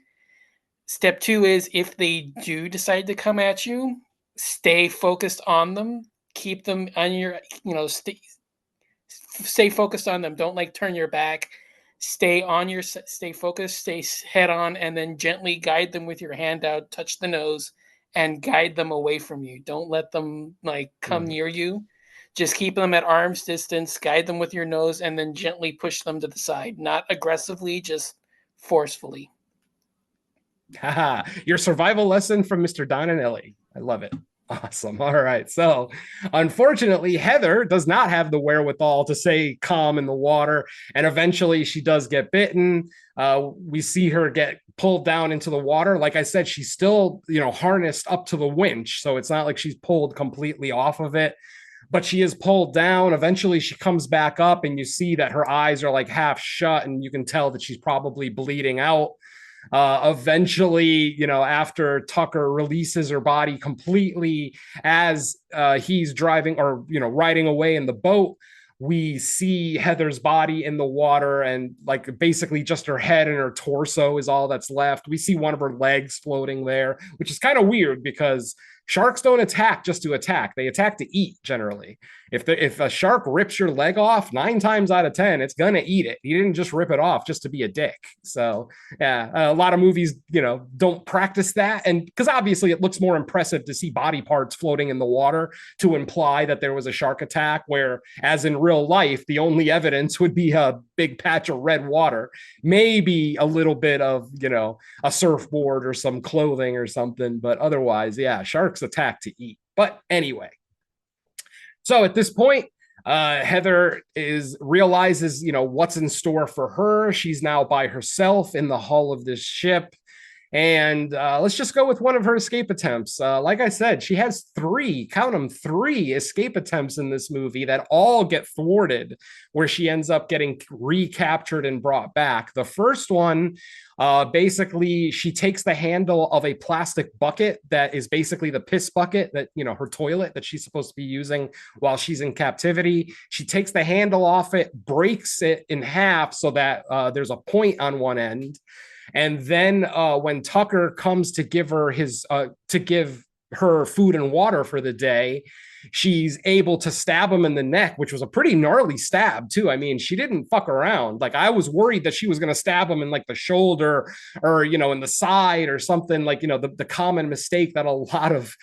Step two is, if they do decide to come at you, stay focused on them. Keep them on your, stay focused on them. Don't turn your back. Stay focused, stay head on, and then gently guide them with your hand out, touch the nose, and guide them away from you. Don't let them come near you. Just keep them at arm's distance, guide them with your nose, and then gently push them to the side. Not aggressively, just forcefully. Your survival lesson from Mr. Don and Ellie. I love it. Awesome. All right. So unfortunately, Heather does not have the wherewithal to stay calm in the water. And eventually she does get bitten. We see her get pulled down into the water. Like I said, she's still, harnessed up to the winch. So it's not like she's pulled completely off of it. but she is pulled down. Eventually she comes back up, and you see that her eyes are like half shut, and you can tell that she's probably bleeding out. Eventually, after Tucker releases her body completely as he's driving or, riding away in the boat, we see Heather's body in the water, and like basically just her head and her torso is all that's left. We see one of her legs floating there, which is kind of weird because sharks don't attack just to attack. They attack to eat generally. If a shark rips your leg off, 9 times out of 10, it's gonna eat it. He didn't just rip it off just to be a dick. So yeah, a lot of movies, don't practice that, and because obviously it looks more impressive to see body parts floating in the water to imply that there was a shark attack. Where, as in real life, the only evidence would be a big patch of red water, maybe a little bit of a surfboard or some clothing or something, but otherwise, yeah, sharks attack to eat. But anyway. So at this point, Heather realizes, what's in store for her. She's now by herself in the hull of this ship. And let's just go with one of her escape attempts. Like I said, she has 3, count them, 3 escape attempts in this movie that all get thwarted, where she ends up getting recaptured and brought back. The first one, basically, she takes the handle of a plastic bucket that is basically the piss bucket that, her toilet that she's supposed to be using while she's in captivity. She takes the handle off it, breaks it in half so that there's a point on one end. And then when Tucker comes to give her food and water for the day, she's able to stab him in the neck, which was a pretty gnarly stab too. I mean, she didn't fuck around. Like, I was worried that she was going to stab him in like the shoulder or, in the side or something, like, the common mistake that a lot of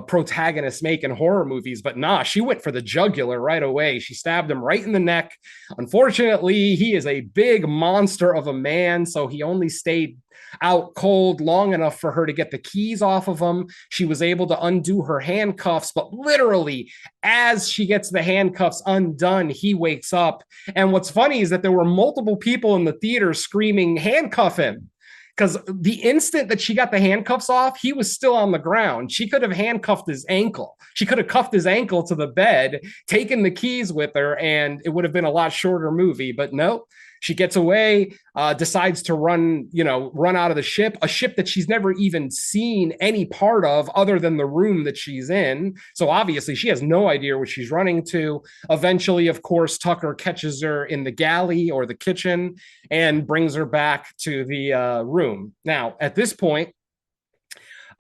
protagonists make in horror movies. But nah, she went for the jugular right away. She stabbed him right in the neck. Unfortunately, he is a big monster of a man, so he only stayed out cold long enough for her to get the keys off of him. She was able to undo her handcuffs, but literally as she gets the handcuffs undone, he wakes up. And what's funny is that there were multiple people in the theater screaming, "Handcuff him." Because the instant that she got the handcuffs off, he was still on the ground. She could have handcuffed his ankle. She could have cuffed his ankle to the bed, taken the keys with her, and it would have been a lot shorter movie. But no, she gets away, decides to run out of the ship, a ship that she's never even seen any part of other than the room that she's in. So obviously she has no idea where she's running to. Eventually, of course, Tucker catches her in the galley or the kitchen and brings her back to the room. Now, at this point,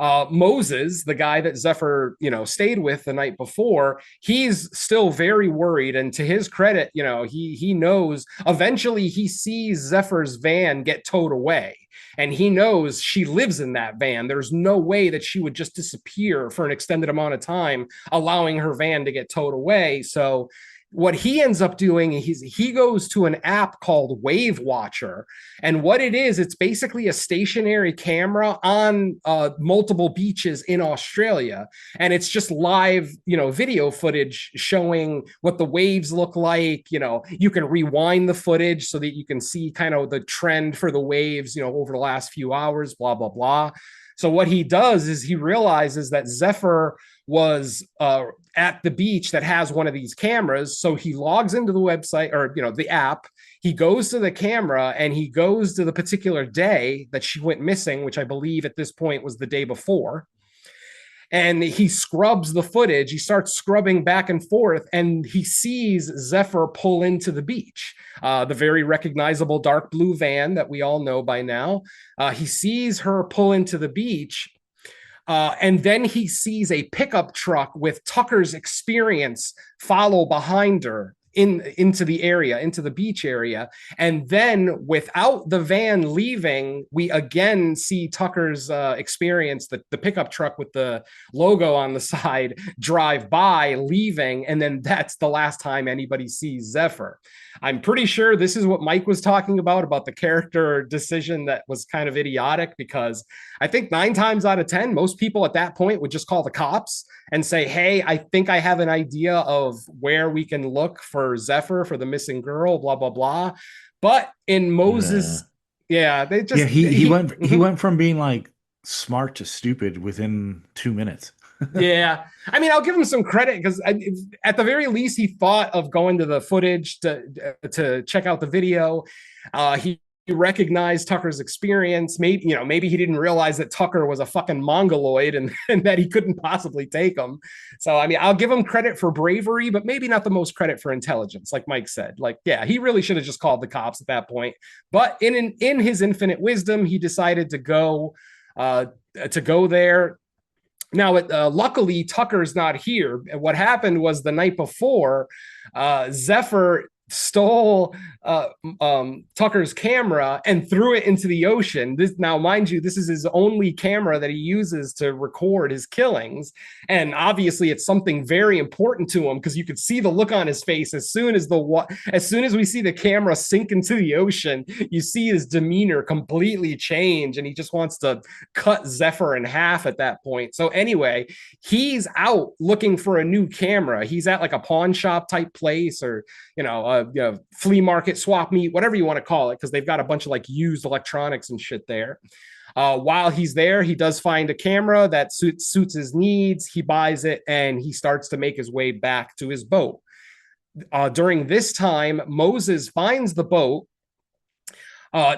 Moses, the guy that Zephyr, stayed with the night before, he's still very worried. And to his credit, he knows eventually he sees Zephyr's van get towed away. And he knows she lives in that van. There's no way that she would just disappear for an extended amount of time, allowing her van to get towed away. So what he ends up doing is he goes to an app called Wave Watcher. And what it is, it's basically a stationary camera on multiple beaches in Australia. And it's just live, video footage showing what the waves look like. You can rewind the footage so that you can see kind of the trend for the waves, over the last few hours, blah, blah, blah. So what he does is he realizes that Zephyr was at the beach that has one of these cameras. So he logs into the website or, the app. He goes to the camera and he goes to the particular day that she went missing, which I believe at this point was the day before. And he scrubs the footage. He starts scrubbing back and forth, and he sees Zephyr pull into the beach, the very recognizable dark blue van that we all know by now. He sees her pull into the beach. And then he sees a pickup truck with Tucker's experience follow behind her into the beach area. And then without the van leaving, we again see Tucker's experience, the pickup truck with the logo on the side, drive by, leaving. And then that's the last time anybody sees Zephyr. I'm pretty sure this is what Mike was talking about the character decision that was kind of idiotic, because I think 9 times out of 10, most people at that point would just call the cops and say, "Hey, I think I have an idea of where we can look for Zephyr, for the missing girl, blah, blah, blah." But in Moses, they just... he went from being like smart to stupid within 2 minutes. Yeah, I mean, I'll give him some credit because at the very least, he thought of going to the footage to check out the video. He recognized Tucker's experience. Maybe he didn't realize that Tucker was a fucking mongoloid and that he couldn't possibly take him. So, I mean, I'll give him credit for bravery, but maybe not the most credit for intelligence, like Mike said. Like, yeah, he really should have just called the cops at that point. But in his infinite wisdom, he decided to go there. Now, luckily, Tucker's not here. What happened was the night before, Zephyr stole Tucker's camera and threw it into the ocean. Now, mind you, this is his only camera that he uses to record his killings, and obviously, it's something very important to him because you could see the look on his face as soon as we see the camera sink into the ocean. You see his demeanor completely change, and he just wants to cut Zephyr in half at that point. So anyway, he's out looking for a new camera. He's at like a pawn shop type place, or flea market, swap meet, whatever you want to call it, because they've got a bunch of like used electronics and shit there. While he's there, he does find a camera that suits his needs. He buys it and he starts to make his way back to his boat. During this time, Moses finds the boat,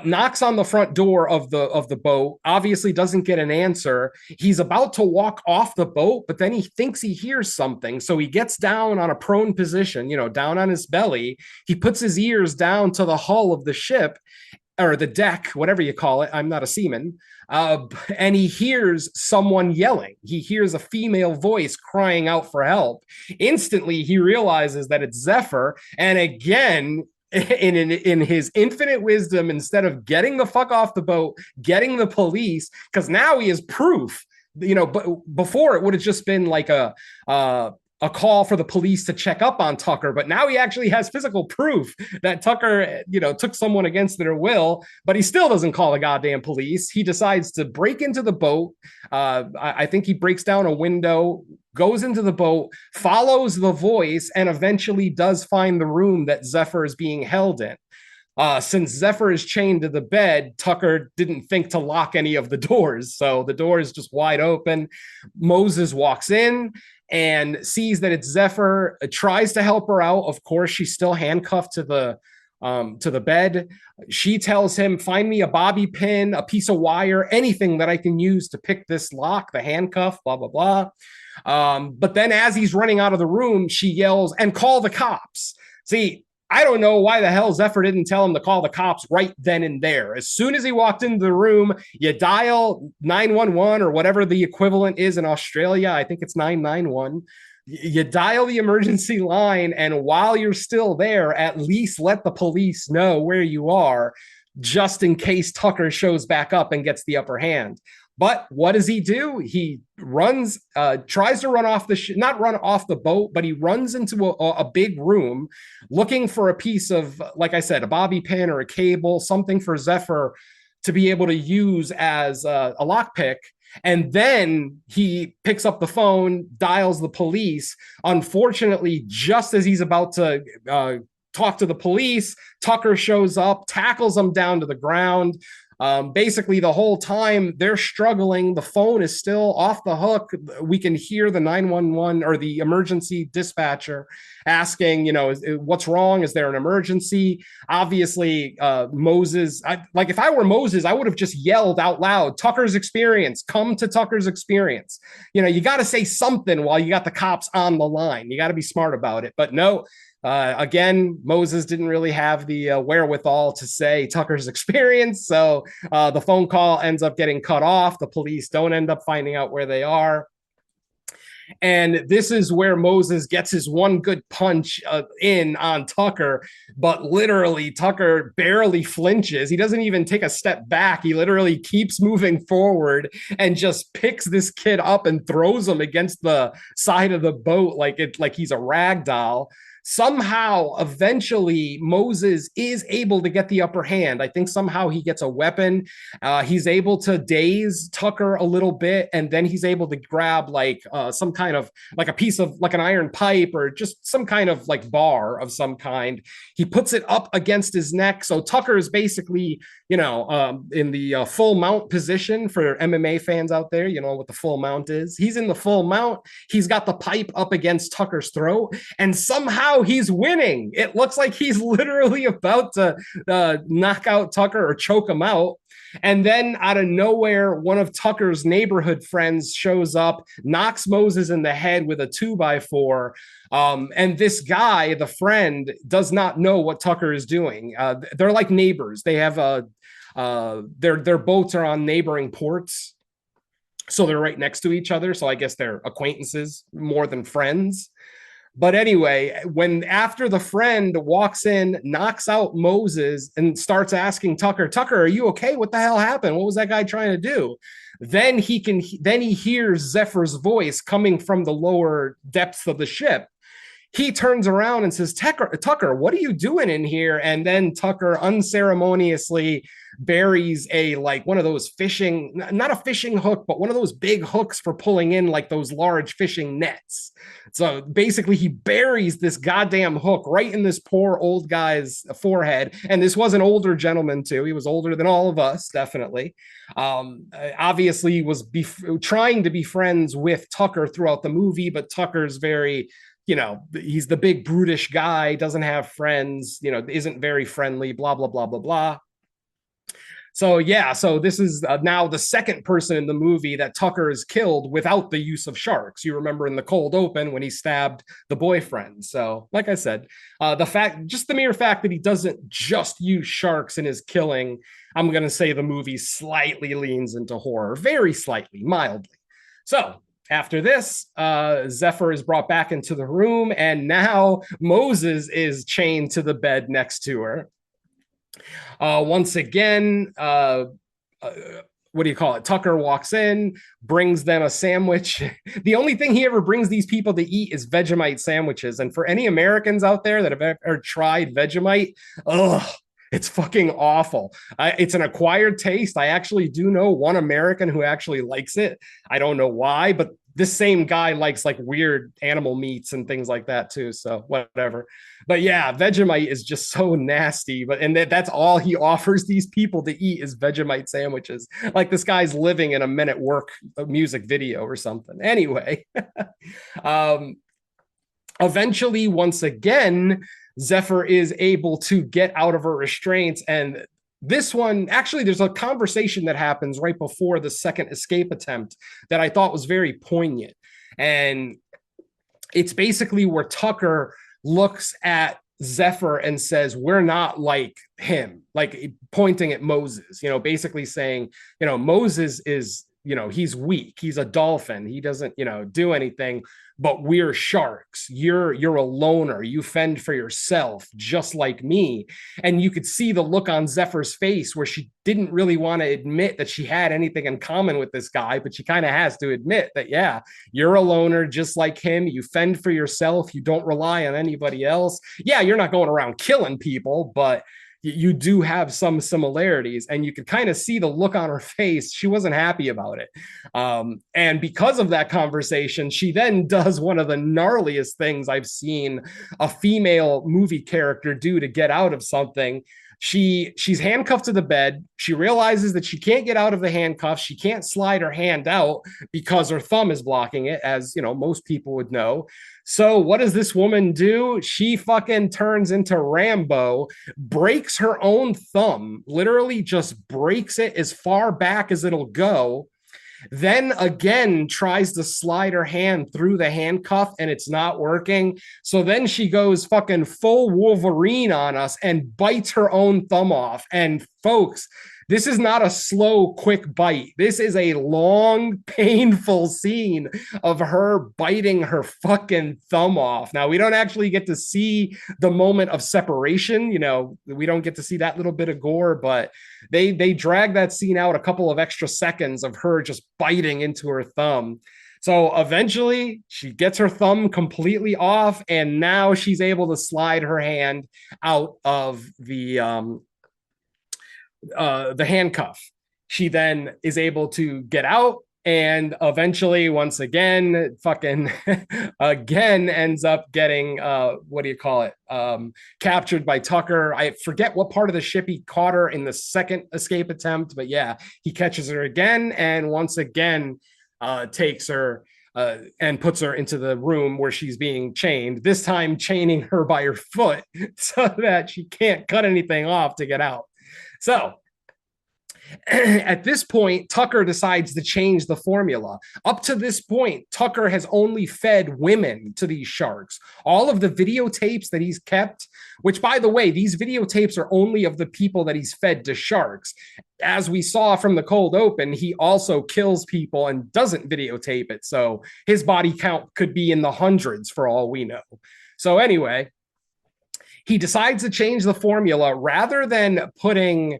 knocks on the front door of the boat, obviously doesn't get an answer. He's about to walk off the boat, but then he thinks he hears something. So he gets down on a prone position, down on his belly. He puts his ears down to the hull of the ship, or the deck, whatever you call it. I'm not a seaman. And he hears someone yelling. He hears a female voice crying out for help. Instantly, he realizes that it's Zephyr. And again, in his infinite wisdom, instead of getting the fuck off the boat, getting the police, because now he has proof. But before it would have just been like a call for the police to check up on Tucker, but now he actually has physical proof that Tucker, took someone against their will, but he still doesn't call the goddamn police. He decides to break into the boat. I think he breaks down a window, goes into the boat, follows the voice, and eventually does find the room that Zephyr is being held in. Since Zephyr is chained to the bed, Tucker didn't think to lock any of the doors, so the door is just wide open. Moses walks in and sees that it's Zephyr, tries to help her out. Of course, she's still handcuffed to the bed. She tells him, find me a bobby pin, a piece of wire, anything that I can use to pick this lock, the handcuff, blah, blah, blah. But then as he's running out of the room, she yells, and call the cops. See, I don't know why the hell Zephyr didn't tell him to call the cops right then and there. As soon as he walked into the room, you dial 911 or whatever the equivalent is in Australia. I think it's 991. You dial the emergency line, and while you're still there, at least let the police know where you are, just in case Tucker shows back up and gets the upper hand. But what does he do? He runs, tries to run off not run off the boat, but he runs into a big room looking for a piece of, like I said, a bobby pin or a cable, something for Zephyr to be able to use as a lockpick. And then he picks up the phone, dials the police. Unfortunately, just as he's about to talk to the police, Tucker shows up, tackles him down to the ground. Basically, the whole time they're struggling, the phone is still off the hook. We can hear the 911 or the emergency dispatcher asking, what's wrong? Is there an emergency? Obviously, Moses, if I were Moses, I would have just yelled out loud, Tucker's experience, come to Tucker's experience. You got to say something while you got the cops on the line. You got to be smart about it. But no. Again, Moses didn't really have the wherewithal to say Tucker's experience, so the phone call ends up getting cut off. The police don't end up finding out where they are. And this is where Moses gets his one good punch in on Tucker, but literally Tucker barely flinches. He doesn't even take a step back. He literally keeps moving forward and just picks this kid up and throws him against the side of the boat like he's a rag doll. Somehow, eventually, Moses is able to get the upper hand. I think somehow he gets a weapon. He's able to daze Tucker a little bit, and then he's able to grab like some kind of like a piece of like an iron pipe or just some kind of like bar of some kind. He puts it up against his neck. So Tucker is basically, in the full mount position for MMA fans out there. You know what the full mount is. He's in the full mount. He's got the pipe up against Tucker's throat, and somehow he's winning. It looks like he's literally about to knock out Tucker or choke him out. And then out of nowhere, one of Tucker's neighborhood friends shows up, knocks Moses in the head with a 2x4. And this guy, the friend, does not know what Tucker is doing. They're like neighbors. They have their boats are on neighboring ports. So they're right next to each other. So I guess they're acquaintances more than friends. But anyway, when after the friend walks in, knocks out Moses and starts asking Tucker, are you okay? What the hell happened? What was that guy trying to do? Then he hears Zephyr's voice coming from the lower depths of the ship. He turns around and says, Tucker, what are you doing in here? And then Tucker unceremoniously buries one of those fishing, not a fishing hook, but one of those big hooks for pulling in like those large fishing nets. So basically he buries this goddamn hook right in this poor old guy's forehead. And this was an older gentleman too. He was older than all of us, definitely. Obviously he was trying to be friends with Tucker throughout the movie, but Tucker's very, he's the big brutish guy, doesn't have friends, isn't very friendly, blah, blah, blah, blah, blah. So this is now the second person in the movie that Tucker is killed without the use of sharks. You remember in the cold open when he stabbed the boyfriend. So like I said, the mere fact that he doesn't just use sharks in his killing, I'm going to say the movie slightly leans into horror, very slightly, mildly. So after this, Zephyr is brought back into the room, and now Moses is chained to the bed next to her. Once again, what do you call it? Tucker walks in, brings them a sandwich. The only thing he ever brings these people to eat is Vegemite sandwiches. And for any Americans out there that have ever tried Vegemite, it's fucking awful. It's an acquired taste. I actually do know one American who actually likes it. I don't know why, but this same guy likes like weird animal meats and things like that too. So whatever. But yeah, Vegemite is just so nasty. And that's all he offers these people to eat is Vegemite sandwiches. Like this guy's living in a Men at Work music video or something. Anyway, eventually, once again, Zephyr is able to get out of her restraints. And this one, actually, there's a conversation that happens right before the second escape attempt that I thought was very poignant. And it's basically where Tucker looks at Zephyr and says, we're not like him, like pointing at Moses, basically saying, Moses is, he's weak. He's a dolphin. He doesn't, do anything, but we're sharks. You're a loner. You fend for yourself just like me. And you could see the look on Zephyr's face where she didn't really want to admit that she had anything in common with this guy, but she kind of has to admit that, yeah, you're a loner just like him. You fend for yourself. You don't rely on anybody else. Yeah, you're not going around killing people, but you do have some similarities, and you could kind of see the look on her face. She wasn't happy about it. And because of that conversation, she then does one of the gnarliest things I've seen a female movie character do to get out of something. She's handcuffed to the bed. She realizes that she can't get out of the handcuffs. She can't slide her hand out because her thumb is blocking it, as most people would know. So what does this woman do? She fucking turns into Rambo, breaks her own thumb, literally just breaks it as far back as it'll go. Then again tries to slide her hand through the handcuff, and it's not working. So then she goes fucking full Wolverine on us and bites her own thumb off. And folks, this is not a slow, quick bite. This is a long, painful scene of her biting her fucking thumb off. Now, we don't actually get to see the moment of separation. We don't get to see that little bit of gore, but they drag that scene out a couple of extra seconds of her just biting into her thumb. So eventually she gets her thumb completely off, and now she's able to slide her hand out of the handcuff. She then is able to get out, and eventually, once again, fucking again ends up getting what do you call it? Captured by Tucker. I forget what part of the ship he caught her in the second escape attempt, but yeah, he catches her again, and once again takes her and puts her into the room where she's being chained, this time chaining her by her foot so that she can't cut anything off to get out. So at this point, Tucker decides to change the formula. Up to this point, Tucker has only fed women to these sharks. All of the videotapes that he's kept, which, by the way, these videotapes are only of the people that he's fed to sharks. As we saw from the cold open, he also kills people and doesn't videotape it. So his body count could be in the hundreds for all we know. So anyway, he decides to change the formula. Rather than putting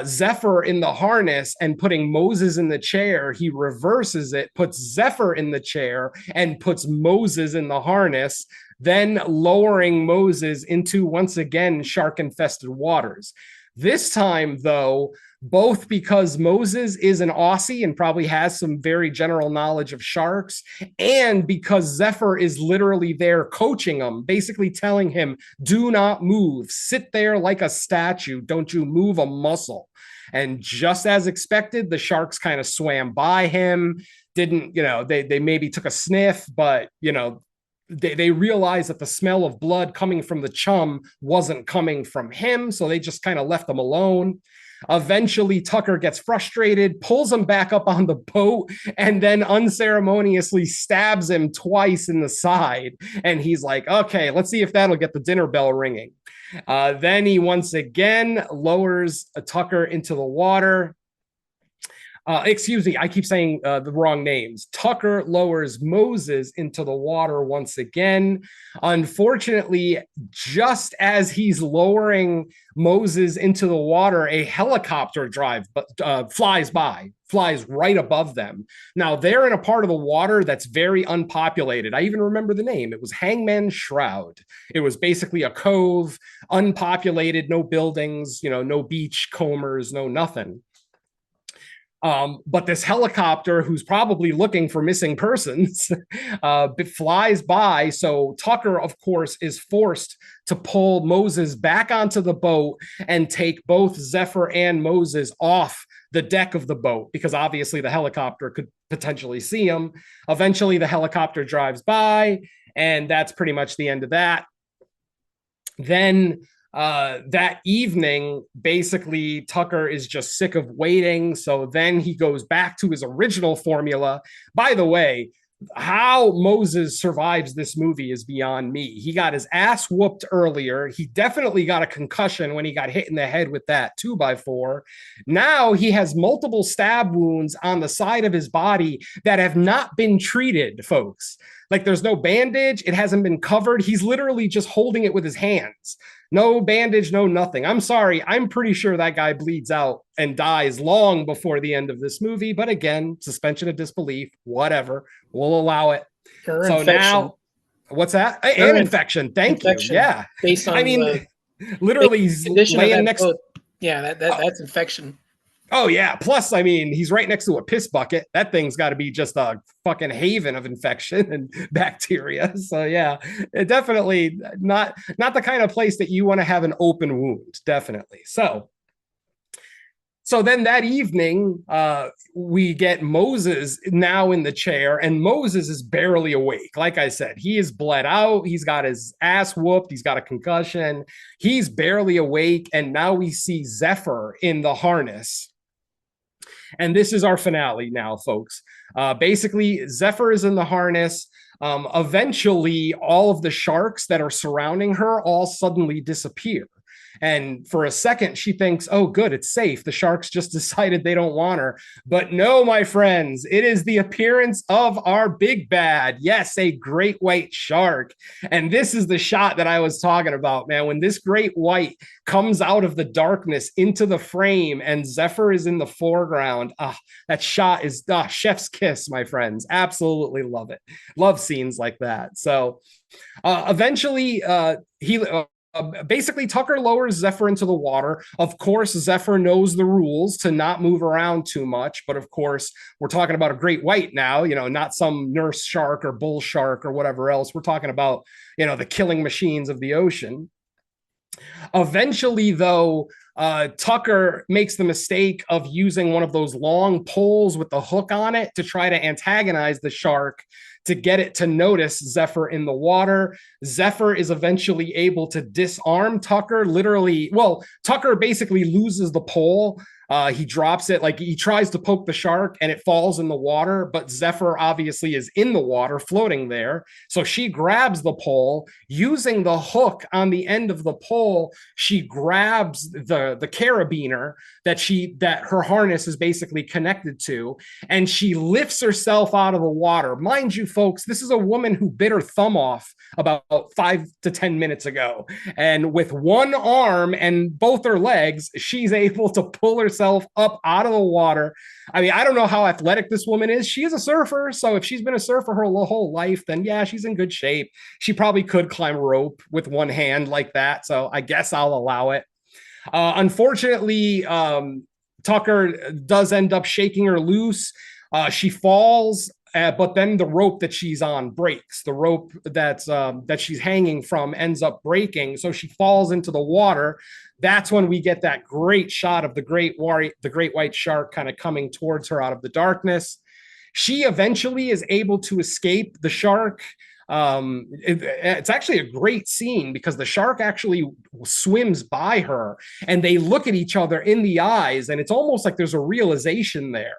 Zephyr in the harness and putting Moses in the chair, he reverses it, puts Zephyr in the chair and puts Moses in the harness, then lowering Moses into, once again, shark-infested waters. This time, though, both because Moses is an Aussie and probably has some very general knowledge of sharks, and because Zephyr is literally there coaching him, basically telling him, do not move, sit there like a statue, don't you move a muscle. And just as expected, the sharks kind of swam by him, didn't, they maybe took a sniff, but, they realized that the smell of blood coming from the chum wasn't coming from him, so they just kind of left him alone. Eventually, Tucker gets frustrated, pulls him back up on the boat, and then unceremoniously stabs him twice in the side. And he's like, okay, let's see if that'll get the dinner bell ringing. Then he once again lowers Tucker into the water. Excuse me, I keep saying the wrong names. Tucker lowers Moses into the water once again. Unfortunately, just as he's lowering Moses into the water, a helicopter flies right above them. Now, they're in a part of the water that's very unpopulated. I even remember the name. It was Hangman's Shroud. It was basically a cove, unpopulated, no buildings, no beach combers, no nothing. But this helicopter, who's probably looking for missing persons, flies by. So Tucker, of course, is forced to pull Moses back onto the boat and take both Zephyr and Moses off the deck of the boat, because obviously the helicopter could potentially see him. Eventually, the helicopter drives by, and that's pretty much the end of that. Then that evening, basically, Tucker is just sick of waiting. So then he goes back to his original formula. By the way, how Moses survives this movie is beyond me. He got his ass whooped earlier. He definitely got a concussion when he got hit in the head with that 2x4. Now he has multiple stab wounds on the side of his body that have not been treated, folks. Like, there's no bandage. It hasn't been covered. He's literally just holding it with his hands. No bandage, no nothing. I'm sorry. I'm pretty sure that guy bleeds out and dies long before the end of this movie. But again, suspension of disbelief, whatever. We'll allow it. Or so infection. Now, what's that? And infection. Thank you. Yeah. Based on, literally he's laying next. Yeah, that's infection. Oh, yeah. Plus, he's right next to a piss bucket. That thing's got to be just a fucking haven of infection and bacteria. So, yeah, it definitely not the kind of place that you want to have an open wound. Definitely. So then that evening, we get Moses now in the chair, and Moses is barely awake. Like I said, he is bled out. He's got his ass whooped. He's got a concussion. He's barely awake. And now we see Zephyr in the harness. And this is our finale now, folks. Basically, Zephyr is in the harness. Eventually, all of the sharks that are surrounding her all suddenly disappear. And for a second, she thinks, oh, good, it's safe. The sharks just decided they don't want her. But no, my friends, it is the appearance of our big bad. Yes, a great white shark. And this is the shot that I was talking about, man. When this great white comes out of the darkness into the frame and Zephyr is in the foreground, that shot is chef's kiss, my friends. Absolutely love it. Love scenes like that. So eventually, basically, Tucker lowers Zephyr into the water. Of course, Zephyr knows the rules to not move around too much. But of course, we're talking about a great white now, not some nurse shark or bull shark or whatever else. We're talking about, the killing machines of the ocean. Eventually, though, Tucker makes the mistake of using one of those long poles with the hook on it to try to antagonize the shark to get it to notice Zephyr in the water. Zephyr is eventually able to disarm Tucker. Tucker basically loses the pole. He drops it, like he tries to poke the shark and it falls in the water, but Zephyr obviously is in the water floating there. So she grabs the pole. Using the hook on the end of the pole, she grabs the carabiner that her harness is basically connected to, and she lifts herself out of the water. Mind you, folks, this is a woman who bit her thumb off about 5 to 10 minutes ago. And with one arm and both her legs, she's able to pull herself up out of the water. I mean, I don't know how athletic this woman is. She is a surfer. So if she's been a surfer her whole life, then yeah, she's in good shape. She probably could climb rope with one hand like that. So I guess I'll allow it. Unfortunately, Tucker does end up shaking her loose. She falls. But then the rope that she's on breaks. The rope that she's hanging from ends up breaking, so she falls into the water. That's when we get that great shot of the great white shark kind of coming towards her out of the darkness. She eventually is able to escape the shark. It's actually a great scene because the shark actually swims by her and they look at each other in the eyes, and it's almost like there's a realization there.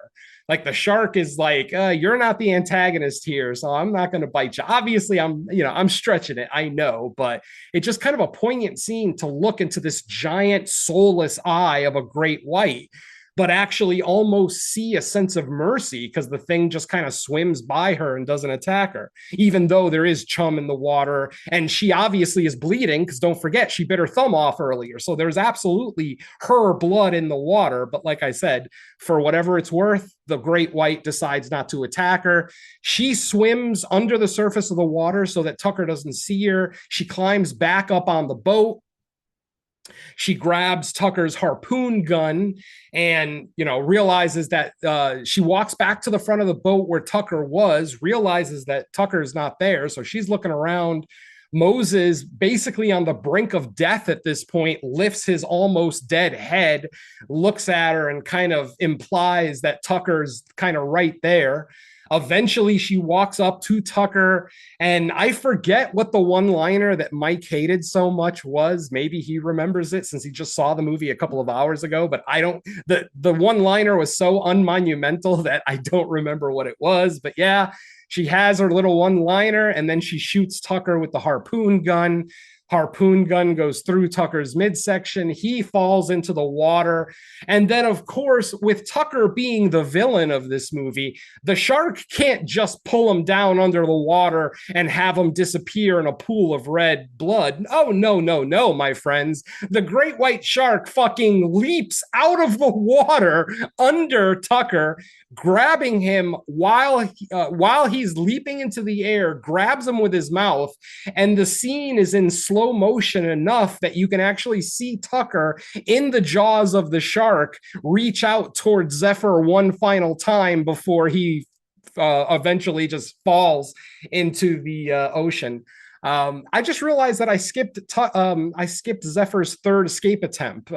Like the shark is like, you're not the antagonist here, so I'm not going to bite you. Obviously, I'm stretching it, I know, but it's just kind of a poignant scene to look into this giant soulless eye of a great white, but actually almost see a sense of mercy because the thing just kind of swims by her and doesn't attack her, even though there is chum in the water. And she obviously is bleeding because don't forget, she bit her thumb off earlier. So there's absolutely her blood in the water. But like I said, for whatever it's worth, the great white decides not to attack her. She swims under the surface of the water so that Tucker doesn't see her. She climbs back up on the boat. She grabs Tucker's harpoon gun and, realizes that she walks back to the front of the boat where Tucker was, realizes that Tucker's not there. So she's looking around. Moses, basically on the brink of death at this point, lifts his almost dead head, looks at her and kind of implies that Tucker's kind of right there. Eventually, she walks up to Tucker, and I forget what the one-liner that Mike hated so much was. Maybe he remembers it since he just saw the movie a couple of hours ago, but I don't. The one-liner was so unmonumental that I don't remember what it was. But yeah, she has her little one-liner, and then she shoots Tucker with the harpoon gun. Harpoon gun goes through Tucker's midsection. He falls into the water. And then, of course, with Tucker being the villain of this movie, the shark can't just pull him down under the water and have him disappear in a pool of red blood. Oh, no, my friends. The great white shark fucking leaps out of the water under Tucker, grabbing him while he's leaping into the air, grabs him with his mouth. And the scene is in slow motion enough that you can actually see Tucker in the jaws of the shark reach out towards Zephyr one final time before he eventually just falls into the ocean. I just realized that I skipped Zephyr's third escape attempt.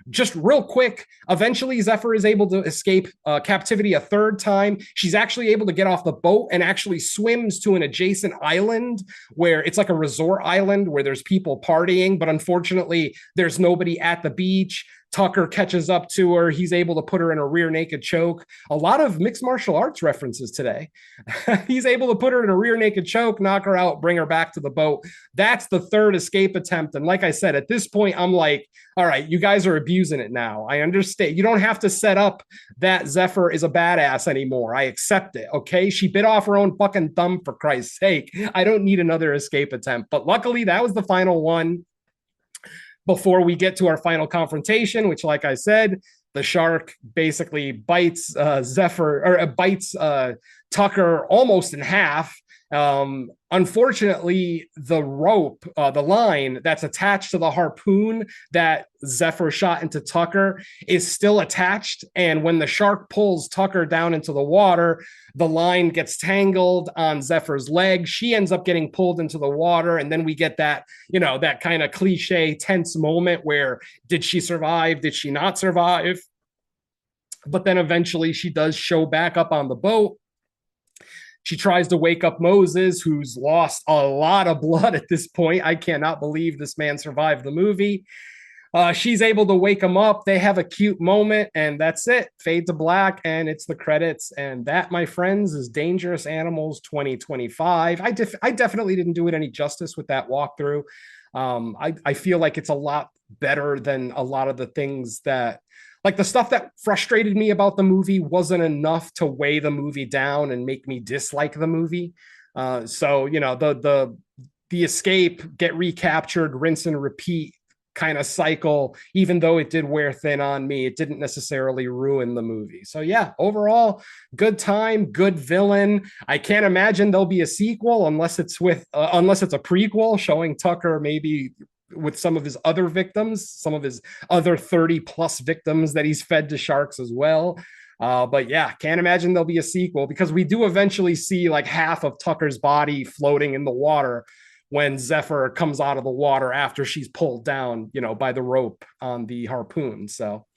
Just real quick, eventually Zephyr is able to escape captivity a third time. She's actually able to get off the boat and actually swims to an adjacent island where it's like a resort island where there's people partying, but unfortunately there's nobody at the beach. Tucker catches up to her. He's able to put her in a rear naked choke. A lot of mixed martial arts references today. He's able to put her in a rear naked choke, knock her out, bring her back to the boat. That's the third escape attempt. And like I said, at this point, I'm like, all right, you guys are abusing it now. I understand. You don't have to set up that Zephyr is a badass anymore. I accept it. Okay. She bit off her own fucking thumb, for Christ's sake. I don't need another escape attempt. But luckily, that was the final one before we get to our final confrontation, which, like I said, the shark basically bites Tucker almost in half. Unfortunately, the rope, the line that's attached to the harpoon that Zephyr shot into Tucker is still attached. And when the shark pulls Tucker down into the water, the line gets tangled on Zephyr's leg. She ends up getting pulled into the water. And then we get that, that kind of cliche tense moment where, did she survive? Did she not survive? But then eventually she does show back up on the boat. She tries to wake up Moses, who's lost a lot of blood at this point. I cannot believe this man survived the movie. She's able to wake him up. They have a cute moment, and that's it. Fade to black, and it's the credits. And that, my friends, is Dangerous Animals 2025. I definitely didn't do it any justice with that walkthrough. I feel like it's a lot better than a lot of the things that, like the stuff that frustrated me about the movie wasn't enough to weigh the movie down and make me dislike the movie. So, the escape, get recaptured, rinse and repeat kind of cycle, even though it did wear thin on me, it didn't necessarily ruin the movie. So yeah, overall, good time, good villain. I can't imagine there'll be a sequel unless it's a prequel showing Tucker maybe with some of his other victims, some of his other 30 plus victims that he's fed to sharks as well. But yeah, can't imagine there'll be a sequel, because we do eventually see like half of Tucker's body floating in the water when Zephyr comes out of the water after she's pulled down, by the rope on the harpoon. So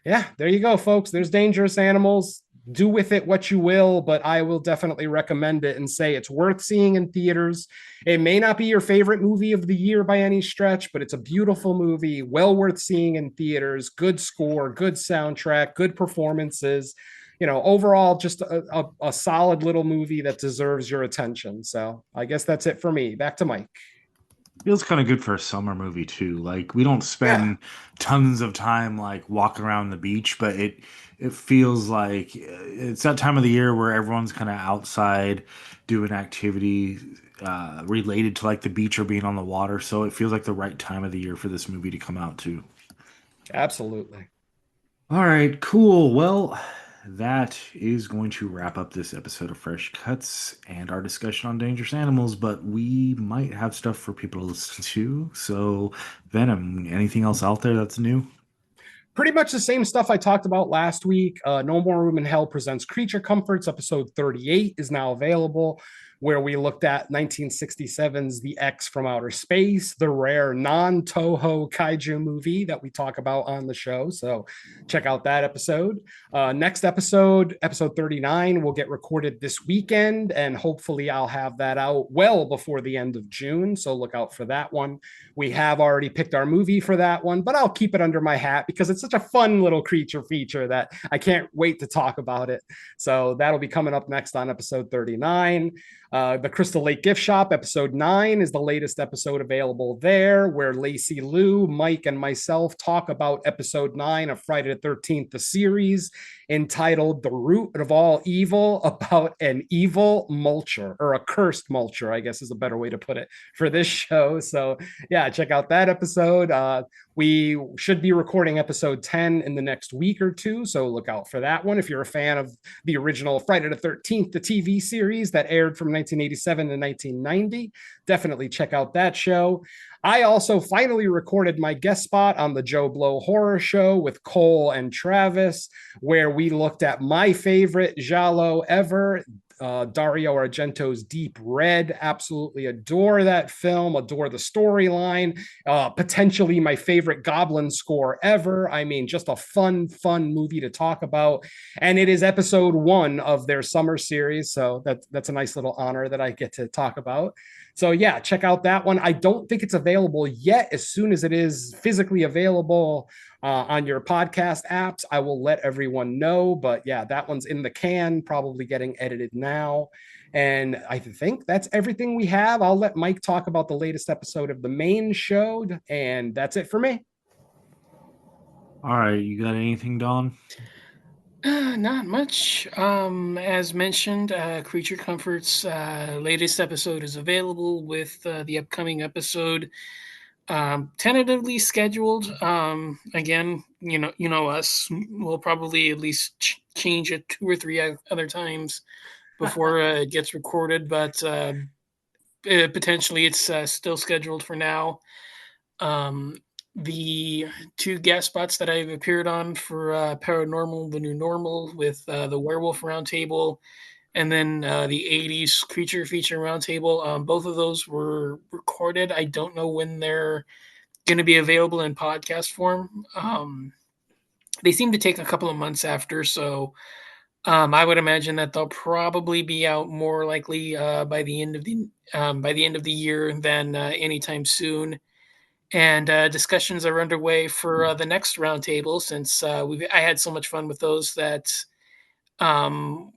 yeah, there you go, folks. There's Dangerous Animals. Do with it what you will, but I will definitely recommend it and say it's worth seeing in theaters. It may not be your favorite movie of the year by any stretch, but it's a beautiful movie, well worth seeing in theaters. Good score, good soundtrack, good performances. Overall, just a solid little movie that deserves your attention. So I guess that's it for me. Back to Mike. Feels kind of good for a summer movie too. Like, we don't spend tons of time like walking around the beach, but it feels like it's that time of the year where everyone's kind of outside doing activity related to like the beach or being on the water. So it feels like the right time of the year for this movie to come out too. Absolutely. All right, cool. Well, that is going to wrap up this episode of Fresh Cuts and our discussion on Dangerous Animals, but we might have stuff for people to listen to. So, Venom, anything else out there that's new? Pretty much the same stuff I talked about last week. No More Room in Hell presents Creature Comforts. Episode 38 is now available, where we looked at 1967's The X from Outer Space, the rare non-Toho kaiju movie that we talk about on the show. So check out that episode. Next episode, episode 39, will get recorded this weekend, and hopefully I'll have that out well before the end of June. So look out for that one. We have already picked our movie for that one, but I'll keep it under my hat because it's such a fun little creature feature that I can't wait to talk about it. So that'll be coming up next on episode 39. The Crystal Lake Gift Shop, episode 9, is the latest episode available there, where Lacey Lou, Mike, and myself talk about episode 9 of Friday the 13th, the series, entitled The Root of All Evil, about an evil mulcher, or a cursed mulcher, I guess is a better way to put it, for this show. So yeah, check out that episode. We should be recording episode 10 in the next week or two, so look out for that one. If you're a fan of the original Friday the 13th, the TV series that aired from 1987 to 1990, definitely check out that show. I also finally recorded my guest spot on the Joe Blow Horror Show with Cole and Travis, where we looked at my favorite giallo ever, Dario Argento's Deep Red. Absolutely adore that film, adore the storyline, potentially my favorite Goblin score ever. I mean, just a fun movie to talk about. And it is episode 1 of their summer series. So that's a nice little honor that I get to talk about. So yeah, check out that one. I don't think it's available yet. As soon as it is physically available, on your podcast apps. I will let everyone know. But yeah, that one's in the can, probably getting edited now. And I think that's everything we have. I'll let Mike talk about the latest episode of the main show. And that's it for me. All right, you got anything, Don? Not much. As mentioned, Creature Comforts latest episode is available with the upcoming episode tentatively scheduled. Again, you know us. We'll probably at least change it 2 or 3 other times before it gets recorded, but potentially it's still scheduled for now. The 2 guest spots that I've appeared on for Paranormal, the New Normal with the Werewolf Roundtable, and then the 80s Creature Feature Roundtable. Both of those were recorded. I don't know when they're going to be available in podcast form. They seem to take a couple of months after, so I would imagine that they'll probably be out more likely by the end of the year than anytime soon. And discussions are underway for the next roundtable since I had so much fun with those that um,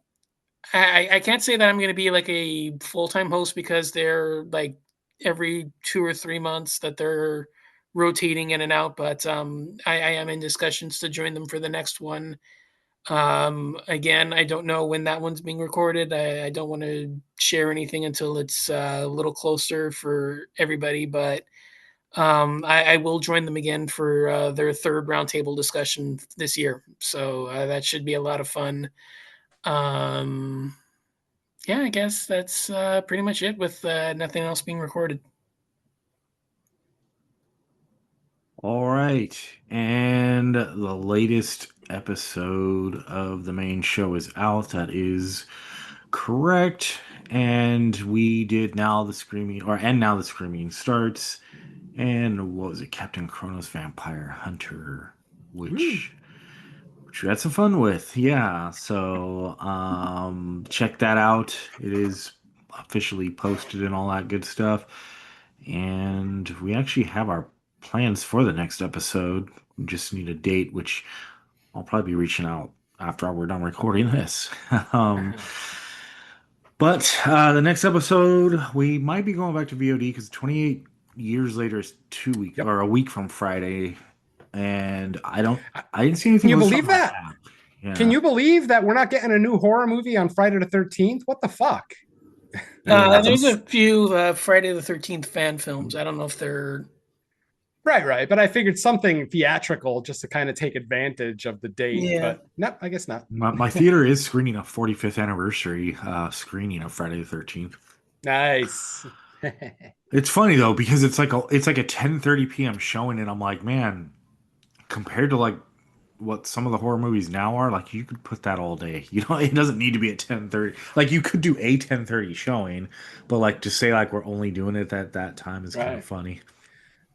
I can't say that I'm going to be like a full-time host because they're like every 2 or 3 months that they're rotating in and out, but I am in discussions to join them for the next one. Again, I don't know when that one's being recorded. I don't want to share anything until it's a little closer for everybody, but I will join them again for their third roundtable discussion this year. So that should be a lot of fun. Um, yeah, I guess that's pretty much it with nothing else being recorded. All right. And the latest episode of the main show is out. That is correct. And we did now the screaming starts. And what was it? Captain Kronos Vampire Hunter, which we had some fun with. Yeah. So check that out. It is officially posted and all that good stuff. And we actually have our plans for the next episode. We just need a date, which I'll probably be reaching out after we're done recording this. um, but the next episode, we might be going back to VOD because 28 years later is 2 weeks or a week from Friday. And I didn't see anything. Can you listed believe on my that? app. Yeah. Can you believe that we're not getting a new horror movie on Friday the 13th? What the fuck? There's a few Friday the 13th fan films. I don't know if they're Right. But I figured something theatrical just to kind of take advantage of the date. Yeah. But no, I guess not. My theater is screening a 45th anniversary screening of Friday the 13th. Nice. It's funny though because it's like a 10:30 p.m. showing, and I'm like, man, compared to like what some of the horror movies now are, like you could put that all day. You know, it doesn't need to be at 10:30. Like you could do a 10:30 showing, but like to say like we're only doing it at that time is kind of funny.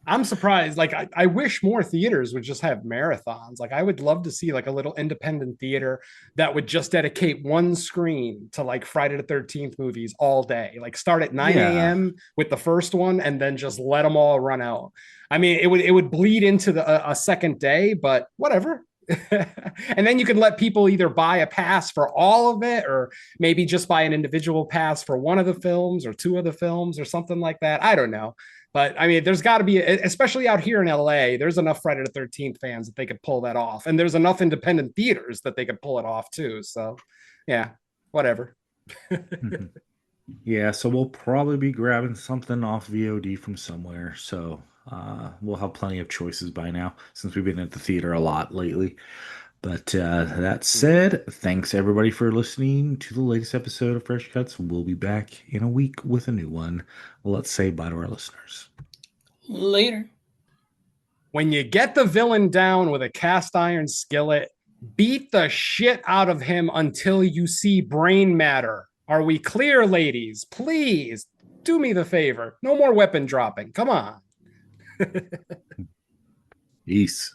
I'm surprised. Like, I wish more theaters would just have marathons. Like, I would love to see like a little independent theater that would just dedicate one screen to like Friday the 13th movies all day. Like, start at 9 a.m. with the first one and then just let them all run out. I mean, it would bleed into a second day, but whatever. And then you can let people either buy a pass for all of it or maybe just buy an individual pass for one of the films or 2 of the films or something like that. I don't know. But I mean, there's got to be, especially out here in LA, there's enough Friday the 13th fans that they could pull that off. And there's enough independent theaters that they could pull it off too. So yeah, whatever. Yeah, so we'll probably be grabbing something off VOD from somewhere. So we'll have plenty of choices by now since we've been at the theater a lot lately. But that said, thanks everybody for listening to the latest episode of Fresh Cuts. We'll be back in a week with a new one. Let's say bye to our listeners. Later. When you get the villain down with a cast iron skillet, beat the shit out of him until you see brain matter. Are we clear, ladies? Please do me the favor. No more weapon dropping. Come on. Peace.